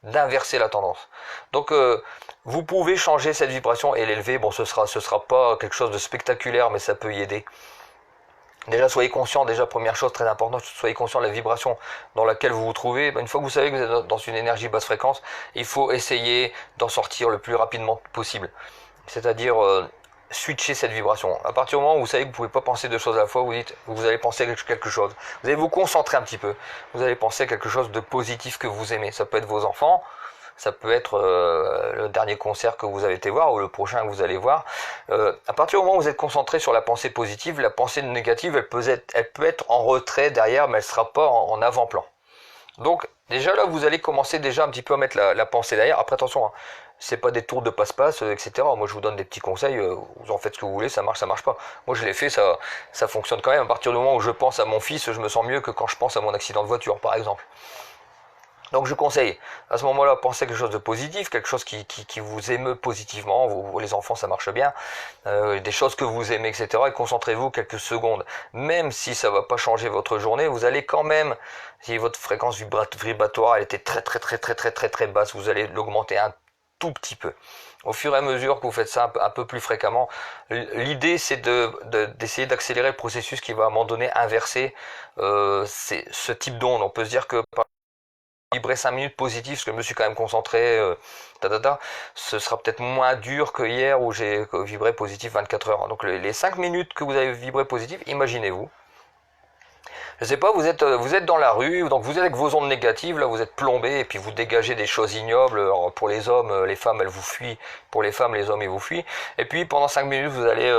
d'inverser la tendance. Donc vous pouvez changer cette vibration et l'élever. Bon, ce sera pas quelque chose de spectaculaire, mais ça peut y aider. Déjà, soyez conscient, première chose très importante, soyez conscient de la vibration dans laquelle vous vous trouvez. Une fois que vous savez que vous êtes dans une énergie basse fréquence, il faut essayer d'en sortir le plus rapidement possible. C'est-à-dire switcher cette vibration. À partir du moment où vous savez que vous ne pouvez pas penser 2 choses à la fois, vous allez penser à quelque chose. Vous allez vous concentrer un petit peu. Vous allez penser à quelque chose de positif que vous aimez. Ça peut être vos enfants, ça peut être le dernier concert que vous avez été voir ou le prochain que vous allez voir. À partir du moment où vous êtes concentré sur la pensée positive, la pensée négative, elle peut être en retrait derrière, mais elle ne sera pas en avant-plan. Donc déjà là, vous allez commencer déjà un petit peu à mettre la pensée derrière. Après attention, hein, c'est pas des tours de passe-passe, etc. Moi je vous donne des petits conseils, vous en faites ce que vous voulez, ça marche pas. Moi je l'ai fait, ça fonctionne quand même. À partir du moment où je pense à mon fils, je me sens mieux que quand je pense à mon accident de voiture, par exemple. Donc je conseille, à ce moment-là, pensez à quelque chose de positif, quelque chose qui vous émeut positivement, les enfants ça marche bien, des choses que vous aimez, etc. Et concentrez-vous quelques secondes. Même si ça va pas changer votre journée, vous allez quand même, si votre fréquence vibratoire elle était très basse, vous allez l'augmenter un tout petit peu. Au fur et à mesure que vous faites ça un peu plus fréquemment, l'idée c'est d'essayer d'accélérer le processus qui va à un moment donné inverser ce type d'onde. On peut se dire que vibrer 5 minutes positif, parce que je me suis quand même concentré, ce sera peut-être moins dur que hier où j'ai vibré positif 24 heures. Donc les 5 minutes que vous avez vibré positif, imaginez-vous. Je sais pas, vous êtes dans la rue, donc vous êtes avec vos ondes négatives, là vous êtes plombé, et puis vous dégagez des choses ignobles. Alors, pour les hommes, les femmes elles vous fuient, pour les femmes, les hommes ils vous fuient. Et puis pendant 5 minutes, vous allez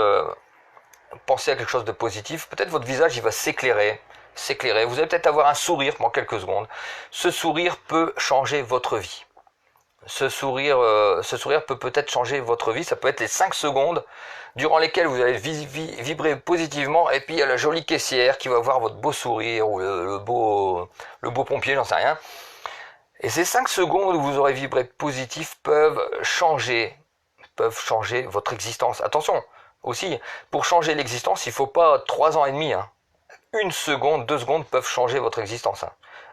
penser à quelque chose de positif. Peut-être votre visage il va s'éclairer. Vous allez peut-être avoir un sourire pendant quelques secondes. Ce sourire peut changer votre vie. Ce sourire peut peut-être changer votre vie. Ça peut être les 5 secondes durant lesquelles vous allez vibrer positivement, et puis il y a la jolie caissière qui va voir votre beau sourire, ou le beau pompier, j'en sais rien. Et ces 5 secondes où vous aurez vibré positif peuvent changer votre existence. Attention, aussi, pour changer l'existence, il ne faut pas 3 ans et demi, hein. 1 seconde, 2 secondes peuvent changer votre existence.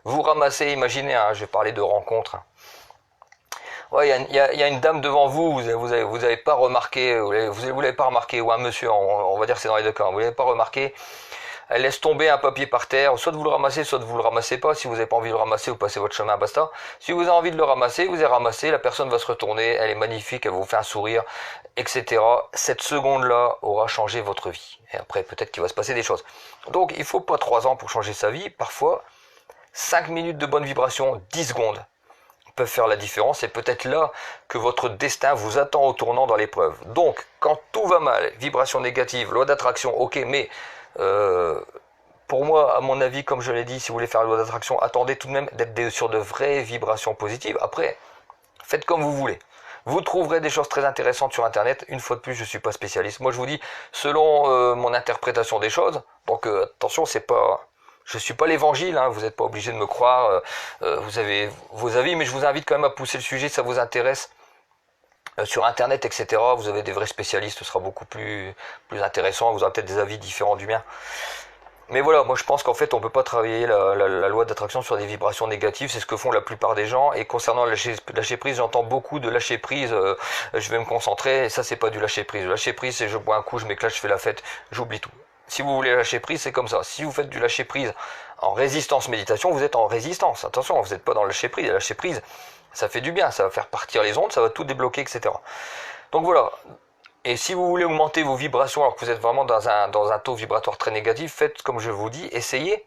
Vous ramassez, imaginez, je vais parler de rencontres. Ouais, il y a une dame devant vous, vous avez pas remarqué, vous l'avez pas remarqué, ou un monsieur, on va dire que c'est dans les deux cas, vous l'avez pas remarqué, elle laisse tomber un papier par terre, soit vous le ramassez, soit vous le ramassez pas. Si vous n'avez pas envie de le ramasser, vous passez votre chemin, basta. Si vous avez envie de le ramasser, vous avez ramassé, la personne va se retourner, elle est magnifique, elle vous fait un sourire, etc. Cette seconde-là aura changé votre vie. Et après, peut-être qu'il va se passer des choses. Donc, il faut pas 3 ans pour changer sa vie. Parfois, 5 minutes de bonne vibration, 10 secondes peuvent faire la différence. C'est peut-être là que votre destin vous attend au tournant dans l'épreuve. Donc, quand tout va mal, vibration négative, loi d'attraction, ok, mais pour moi, à mon avis, comme je l'ai dit, si vous voulez faire la loi d'attraction, attendez tout de même d'être sur de vraies vibrations positives. Après, faites comme vous voulez. Vous trouverez des choses très intéressantes sur Internet. Une fois de plus, je ne suis pas spécialiste. Moi, je vous dis, selon mon interprétation des choses, donc attention, je ne suis pas l'évangile, vous n'êtes pas obligé de me croire, vous avez vos avis, mais je vous invite quand même à pousser le sujet si ça vous intéresse. Sur Internet, etc., vous avez des vrais spécialistes, ce sera beaucoup plus intéressant, vous aurez peut-être des avis différents du mien. Mais voilà, moi je pense qu'en fait on peut pas travailler la loi d'attraction sur des vibrations négatives, c'est ce que font la plupart des gens. Et concernant le lâcher prise, j'entends beaucoup de lâcher prise, je vais me concentrer, et ça c'est pas du lâcher prise. Le lâcher prise c'est je bois un coup, je m'éclate, je fais la fête, j'oublie tout. Si vous voulez lâcher prise, c'est comme ça. Si vous faites du lâcher prise en résistance méditation, vous êtes en résistance. Attention, vous n'êtes pas dans le lâcher prise. Le lâcher prise, ça fait du bien, ça va faire partir les ondes, ça va tout débloquer, etc. Donc voilà. Et si vous voulez augmenter vos vibrations alors que vous êtes vraiment dans un taux vibratoire très négatif, faites comme je vous dis, essayez.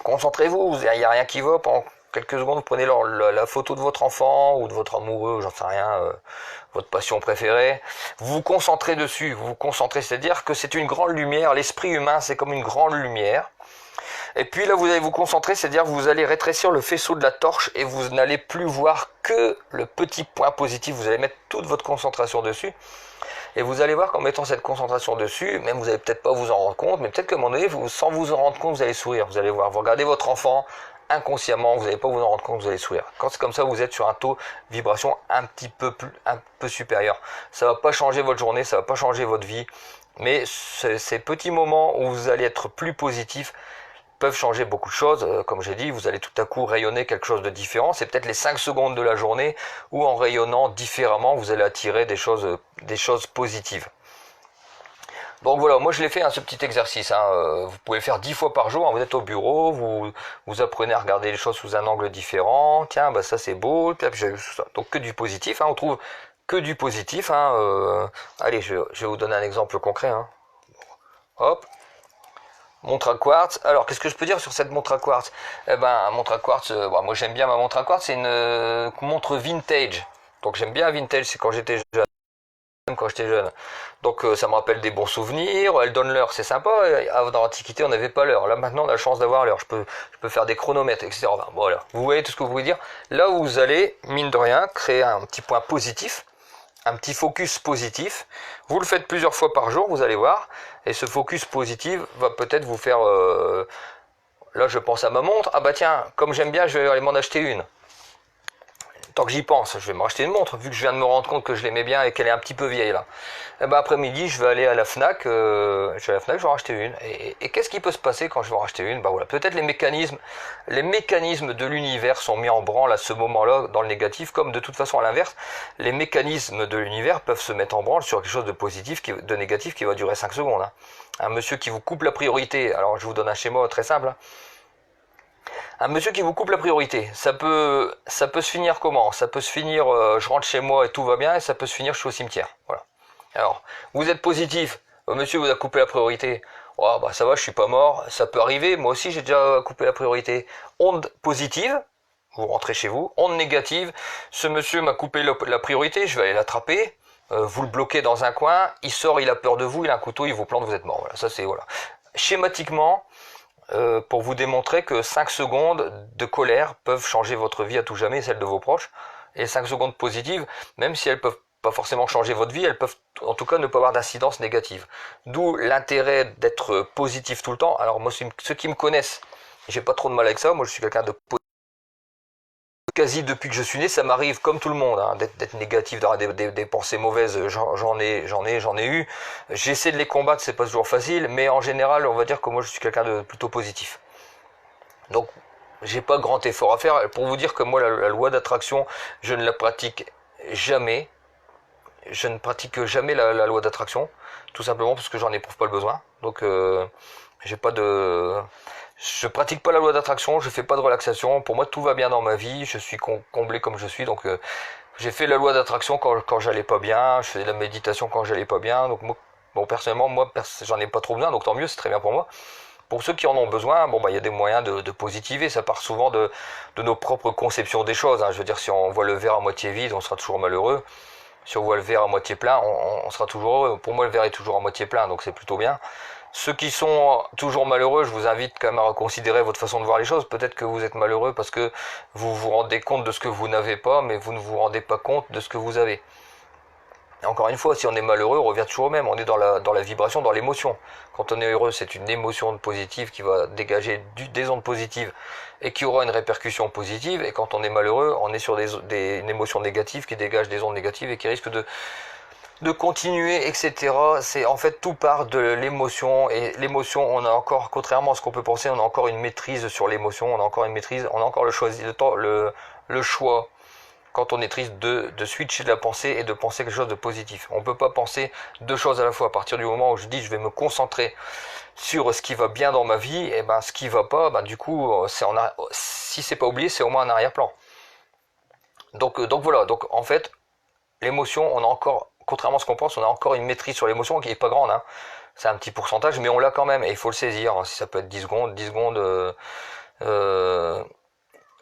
Concentrez-vous, il n'y a rien qui va. Pendant quelques secondes, vous prenez la photo de votre enfant ou de votre amoureux, j'en sais rien, votre passion préférée. Vous vous concentrez dessus, c'est-à-dire que c'est une grande lumière. L'esprit humain, c'est comme une grande lumière. Et puis là, vous allez vous concentrer, c'est-à-dire que vous allez rétrécir le faisceau de la torche et vous n'allez plus voir que le petit point positif. Vous allez mettre toute votre concentration dessus. Et vous allez voir qu'en mettant cette concentration dessus, même vous n'allez peut-être pas vous en rendre compte, mais peut-être qu'à un moment donné, sans vous en rendre compte, vous allez sourire. Vous allez voir, vous regardez votre enfant, inconsciemment, vous n'allez pas vous en rendre compte, vous allez sourire. Quand c'est comme ça, vous êtes sur un taux de vibration un peu supérieur. Ça va pas changer votre journée, ça va pas changer votre vie, mais ces petits moments où vous allez être plus positif peuvent changer beaucoup de choses. Comme j'ai dit, vous allez tout à coup rayonner quelque chose de différent. C'est peut-être les 5 secondes de la journée où en rayonnant différemment, vous allez attirer des choses positives. Donc voilà, moi je l'ai fait ce petit exercice. Vous pouvez le faire 10 fois par jour. Vous êtes au bureau, vous apprenez à regarder les choses sous un angle différent. Tiens, ça c'est beau. Donc que du positif. On trouve que du positif. Allez, je vais vous donner un exemple concret. Hop. Montre à quartz. Alors, qu'est-ce que je peux dire sur cette montre à quartz? Montre à quartz, moi j'aime bien ma montre à quartz, c'est une montre vintage. Donc j'aime bien vintage, c'est quand j'étais jeune. Donc ça me rappelle des bons souvenirs, elle donne l'heure, c'est sympa. Dans l'Antiquité, on n'avait pas l'heure. Là maintenant, on a la chance d'avoir l'heure. Je peux faire des chronomètres, etc. Voilà. Vous voyez tout ce que vous voulez dire. Là où vous allez, mine de rien, créer un petit point positif, un petit focus positif. Vous le faites plusieurs fois par jour, vous allez voir. Et ce focus positif va peut-être vous faire là je pense à ma montre, ah bah tiens, comme j'aime bien, je vais aller m'en acheter une. Tant que j'y pense, je vais me racheter une montre, vu que je viens de me rendre compte que je l'aimais bien et qu'elle est un petit peu vieille là. Et ben après-midi, je vais aller à la Fnac, je vais en racheter une. Et qu'est-ce qui peut se passer quand je vais en racheter une? Bah voilà, peut-être les mécanismes de l'univers sont mis en branle à ce moment-là dans le négatif, comme de toute façon à l'inverse, les mécanismes de l'univers peuvent se mettre en branle sur quelque chose de positif, de négatif qui va durer 5 secondes. Hein. Un monsieur qui vous coupe la priorité, alors je vous donne un schéma très simple. Hein. Un monsieur qui vous coupe la priorité, ça peut se finir comment? Ça peut se finir, je rentre chez moi et tout va bien, et ça peut se finir, je suis au cimetière. Voilà. Alors, vous êtes positif, monsieur vous a coupé la priorité. Oh, bah ça va, je suis pas mort, ça peut arriver, moi aussi j'ai déjà coupé la priorité. Onde positive, vous rentrez chez vous. Onde négative, ce monsieur m'a coupé la priorité, je vais aller l'attraper. Vous le bloquez dans un coin, il sort, il a peur de vous, il a un couteau, il vous plante, vous êtes mort. Voilà, ça c'est voilà. Schématiquement, pour vous démontrer que 5 secondes de colère peuvent changer votre vie à tout jamais, celle de vos proches. Et 5 secondes positives, même si elles peuvent pas forcément changer votre vie, elles peuvent en tout cas ne pas avoir d'incidence négative. D'où l'intérêt d'être positif tout le temps. Alors moi, ceux qui me connaissent, j'ai pas trop de mal avec ça. Moi, je suis quelqu'un de positif. Quasi depuis que je suis né, ça m'arrive comme tout le monde, hein, d'être négatif, d'avoir des pensées mauvaises. J'en ai eu. J'essaie de les combattre, c'est pas toujours facile, mais en général, on va dire que moi, je suis quelqu'un de plutôt positif. Donc, j'ai pas grand effort à faire. Pour vous dire que moi, la loi d'attraction, je ne la pratique jamais. Je ne pratique jamais la loi d'attraction, tout simplement parce que j'en éprouve pas le besoin. Donc, j'ai pas de... Je pratique pas la loi d'attraction, je fais pas de relaxation. Pour moi, tout va bien dans ma vie, je suis comblé comme je suis. Donc, j'ai fait la loi d'attraction quand j'allais pas bien, je faisais de la méditation quand j'allais pas bien. Donc, moi, bon, personnellement, moi, j'en ai pas trop besoin, donc tant mieux, c'est très bien pour moi. Pour ceux qui en ont besoin, bon, bah, il y a des moyens de positiver. Ça part souvent de nos propres conceptions des choses. Hein. Je veux dire, si on voit le verre à moitié vide, on sera toujours malheureux. Si on voit le verre à moitié plein, on sera toujours heureux. Pour moi, le verre est toujours à moitié plein, donc c'est plutôt bien. Ceux qui sont toujours malheureux, je vous invite quand même à reconsidérer votre façon de voir les choses. Peut-être que vous êtes malheureux parce que vous vous rendez compte de ce que vous n'avez pas, mais vous ne vous rendez pas compte de ce que vous avez. Et encore une fois, si on est malheureux, on revient toujours au même. On est dans la vibration, dans l'émotion. Quand on est heureux, c'est une émotion positive qui va dégager des ondes positives et qui aura une répercussion positive. Et quand on est malheureux, on est sur une émotion négative qui dégage des ondes négatives et qui risque de continuer, etc. C'est en fait tout part de l'émotion, et l'émotion, on a encore, contrairement à ce qu'on peut penser, on a encore une maîtrise sur l'émotion, on a encore une maîtrise, on a encore le choix quand on est triste de switcher de la pensée et de penser quelque chose de positif. On peut pas penser deux choses à la fois. À partir du moment où je dis je vais me concentrer sur ce qui va bien dans ma vie, et ben ce qui va pas, ben du coup si c'est pas oublié, c'est au moins un arrière-plan. Donc voilà, donc en fait l'émotion, on a encore, contrairement à ce qu'on pense, on a encore une maîtrise sur l'émotion qui est pas grande, hein. C'est un petit pourcentage, mais on l'a quand même, et il faut le saisir, hein. Si ça peut être 10 secondes,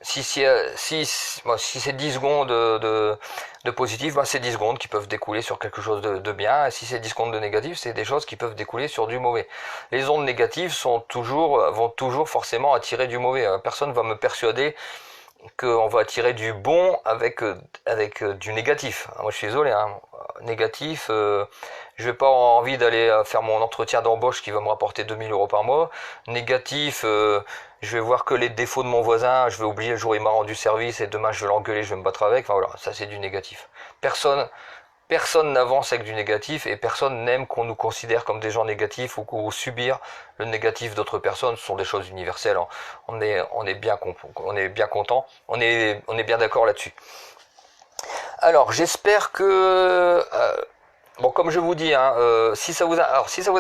si c'est 10 secondes de positif, ben c'est 10 secondes qui peuvent découler sur quelque chose de bien, et si c'est 10 secondes de négatif, c'est des choses qui peuvent découler sur du mauvais. Les ondes négatives vont toujours forcément attirer du mauvais. Personne va me persuader qu'on va attirer du bon avec du négatif. Moi je suis désolé, hein. Négatif, je vais pas avoir envie d'aller faire mon entretien d'embauche qui va me rapporter 2000 euros par mois. Négatif, je vais voir que les défauts de mon voisin, je vais oublier le jour où il m'a rendu service et demain je vais l'engueuler, je vais me battre avec. Enfin voilà, ça c'est du négatif. Personne n'avance avec du négatif, et personne n'aime qu'on nous considère comme des gens négatifs ou subir le négatif d'autres personnes. Ce sont des choses universelles. On est bien content, on est bien d'accord là-dessus. Alors j'espère que bon, comme je vous dis, hein, si ça vous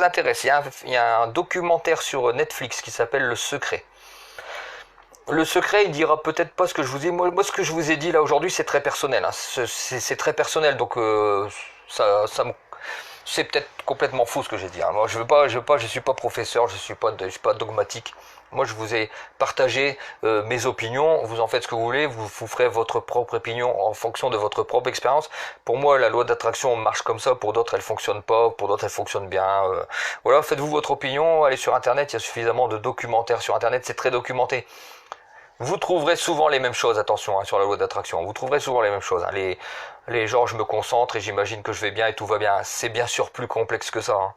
intéresse, il y a un documentaire sur Netflix qui s'appelle Le Secret. Le secret, il dira peut-être pas ce que je vous ai. Moi, ce que je vous ai dit là aujourd'hui, c'est très personnel. Hein. C'est très personnel, donc c'est peut-être complètement faux ce que j'ai dit. Hein. Moi, je suis pas professeur, je suis pas dogmatique. Moi, je vous ai partagé mes opinions. Vous en faites ce que vous voulez. Vous ferez votre propre opinion en fonction de votre propre expérience. Pour moi, la loi d'attraction marche comme ça. Pour d'autres, elle fonctionne pas. Pour d'autres, elle fonctionne bien. Voilà, faites-vous votre opinion. Allez sur Internet. Il y a suffisamment de documentaires sur Internet. C'est très documenté. Vous trouverez souvent les mêmes choses, attention, hein, sur la loi d'attraction. Vous trouverez souvent les mêmes choses. Hein. Les gens, je me concentre et j'imagine que je vais bien et tout va bien. C'est bien sûr plus complexe que ça. Hein.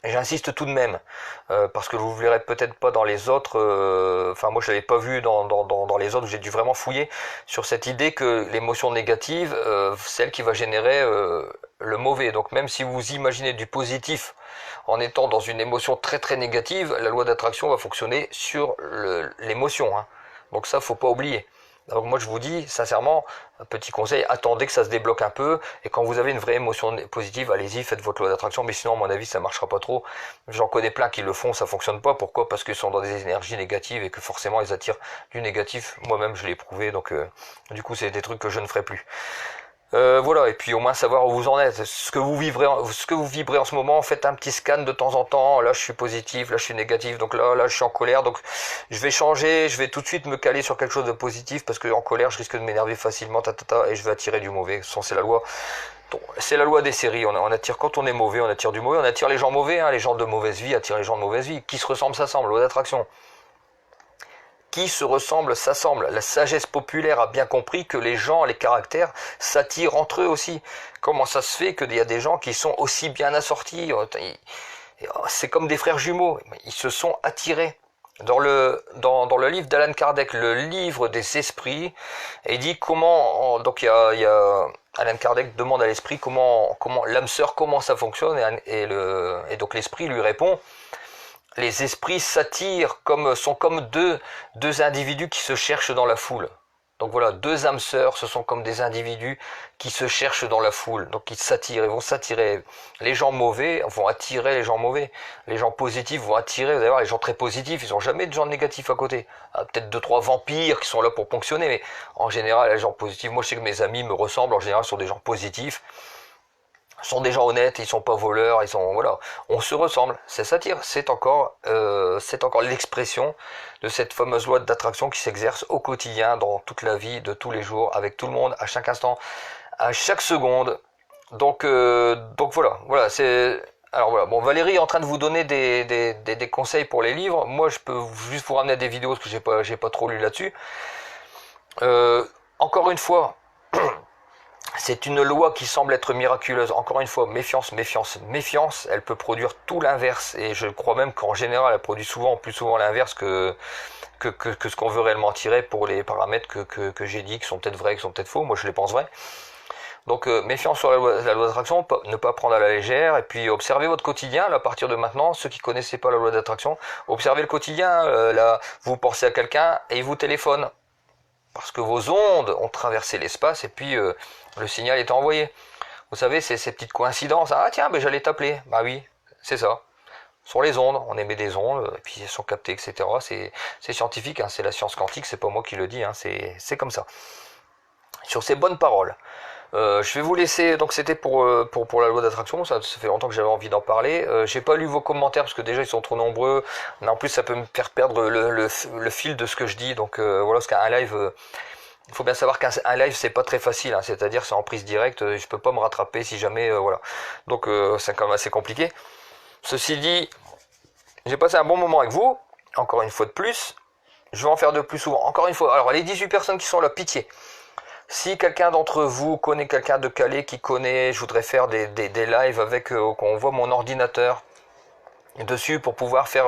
J'insiste tout de même, parce que vous ne verrez peut-être pas dans les autres, enfin moi je l'avais pas vu dans les autres, j'ai dû vraiment fouiller sur cette idée que l'émotion négative, c'est elle qui va générer le mauvais. Donc même si vous imaginez du positif en étant dans une émotion très très négative, la loi d'attraction va fonctionner sur l'émotion, hein. Donc ça, faut pas oublier. Donc moi je vous dis sincèrement, un petit conseil, attendez que ça se débloque un peu, et quand vous avez une vraie émotion positive, allez-y, faites votre loi d'attraction, mais sinon à mon avis ça marchera pas trop. J'en connais plein qui le font, ça fonctionne pas. Pourquoi? Parce qu'ils sont dans des énergies négatives et que forcément ils attirent du négatif. Moi-même je l'ai prouvé, donc du coup c'est des trucs que je ne ferai plus. Voilà, et puis au moins savoir où vous en êtes, ce que vous vibrez en ce moment, faites un petit scan de temps en temps, là je suis positif, là je suis négatif, donc là je suis en colère, donc je vais changer, je vais tout de suite me caler sur quelque chose de positif, parce que en colère je risque de m'énerver facilement, et je vais attirer du mauvais. C'est la loi des séries, on attire, quand on est mauvais, on attire du mauvais, on attire les gens mauvais, hein, les gens de mauvaise vie attirent les gens de mauvaise vie, qui se ressemblent s'assemblent, loi d'attraction. Qui se ressemble s'assemble. La sagesse populaire a bien compris que les gens, les caractères, s'attirent entre eux aussi. Comment ça se fait qu'il y a des gens qui sont aussi bien assortis? C'est comme des frères jumeaux, ils se sont attirés. Dans le livre d'Alan Kardec, le livre des esprits, il dit comment, donc il y a Alan Kardec demande à l'esprit comment l'âme sœur, comment ça fonctionne, et donc l'esprit lui répond: les esprits s'attirent, sont comme deux individus qui se cherchent dans la foule. Donc voilà, deux âmes sœurs, ce sont comme des individus qui se cherchent dans la foule. Donc ils s'attirent, ils vont s'attirer. Les gens mauvais vont attirer les gens mauvais. Les gens positifs vont attirer, vous allez voir, les gens très positifs, ils n'ont jamais de gens négatifs à côté. Peut-être 2-3 vampires qui sont là pour ponctionner, mais en général, les gens positifs, moi je sais que mes amis me ressemblent, en général, sont des gens positifs. Sont des gens honnêtes, ils sont pas voleurs, voilà, on se ressemble, ça s'attire. C'est encore l'expression de cette fameuse loi d'attraction qui s'exerce au quotidien, dans toute la vie de tous les jours, avec tout le monde, à chaque instant, à chaque seconde. Donc voilà, c'est. Alors voilà, bon, Valérie est en train de vous donner des conseils pour les livres. Moi, je peux juste vous ramener des vidéos parce que j'ai pas trop lu là-dessus. Encore une fois. C'est une loi qui semble être miraculeuse. Encore une fois, méfiance, méfiance, méfiance. Elle peut produire tout l'inverse. Et je crois même qu'en général, elle produit plus souvent l'inverse que ce qu'on veut réellement tirer pour les paramètres que j'ai dit, qui sont peut-être vrais, qui sont peut-être faux. Moi, je les pense vrais. Donc, méfiance sur la loi d'attraction, ne pas prendre à la légère. Et puis, observez votre quotidien. Là, à partir de maintenant, ceux qui connaissaient pas la loi d'attraction, observez le quotidien. Là, vous pensez à quelqu'un et il vous téléphone. Parce que vos ondes ont traversé l'espace et puis le signal est envoyé. Vous savez, c'est ces petites coïncidences. Ah tiens, ben j'allais t'appeler. Bah oui, c'est ça. Sur les ondes, on émet des ondes, et puis elles sont captées, etc. C'est scientifique, hein, c'est la science quantique, c'est pas moi qui le dis, hein, c'est comme ça. Sur ces bonnes paroles, je vais vous laisser, donc c'était pour la loi d'attraction, ça fait longtemps que j'avais envie d'en parler. J'ai pas lu vos commentaires parce que déjà ils sont trop nombreux, mais en plus ça peut me faire perdre le fil de ce que je dis, donc voilà, parce qu'un live, il faut bien savoir qu'un live c'est pas très facile, hein, c'est-à-dire c'est en prise directe, je peux pas me rattraper si jamais, voilà. Donc c'est quand même assez compliqué. Ceci dit, j'ai passé un bon moment avec vous, encore une fois de plus, je vais en faire de plus souvent, encore une fois. Alors les 18 personnes qui sont là, pitié. Si quelqu'un d'entre vous connaît quelqu'un de Calais qui connaît, je voudrais faire des lives avec, qu'on voit mon ordinateur dessus pour pouvoir faire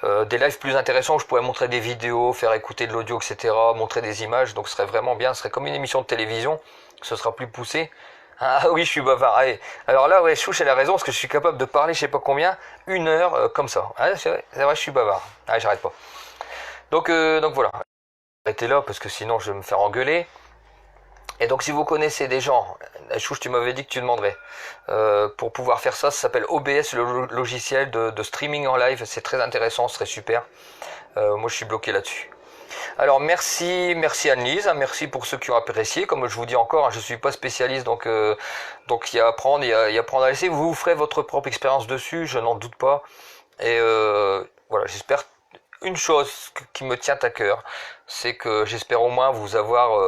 des lives plus intéressants où je pourrais montrer des vidéos, faire écouter de l'audio, etc., montrer des images, donc ce serait vraiment bien, ce serait comme une émission de télévision, ce sera plus poussé. Ah oui, je suis bavard. Allez. Alors là, ouais, Chouche, elle a raison, parce que je suis capable de parler, je sais pas combien, 1 heure comme ça. Ah, c'est vrai, je suis bavard. Ah, j'arrête pas. Donc voilà. Arrêtez là, parce que sinon je vais me faire engueuler. Et donc si vous connaissez des gens, Chouche, tu m'avais dit que tu demanderais, pour pouvoir faire ça, ça s'appelle OBS, le logiciel de streaming en live, c'est très intéressant, ce serait super. Moi je suis bloqué là-dessus. Alors merci Anne-Lise, hein, merci pour ceux qui ont apprécié, comme je vous dis encore, hein, je suis pas spécialiste, donc il y a à apprendre, il y a à apprendre à laisser, vous ferez votre propre expérience dessus, je n'en doute pas. Et voilà, j'espère une chose qui me tient à cœur, c'est que j'espère au moins vous avoir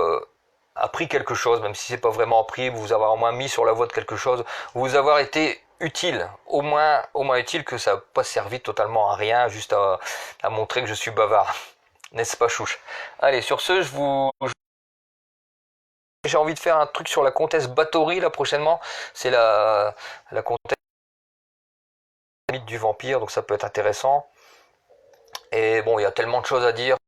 appris quelque chose, même si c'est pas vraiment appris, vous avoir au moins mis sur la voie de quelque chose, vous avoir été utile, au moins utile, que ça n'a pas servi totalement à rien, juste à montrer que je suis bavard. N'est-ce pas, Chouche? Allez, sur ce, j'ai envie de faire un truc sur la comtesse Bathory là prochainement. C'est la comtesse mythe du vampire, donc ça peut être intéressant. Et bon, il y a tellement de choses à dire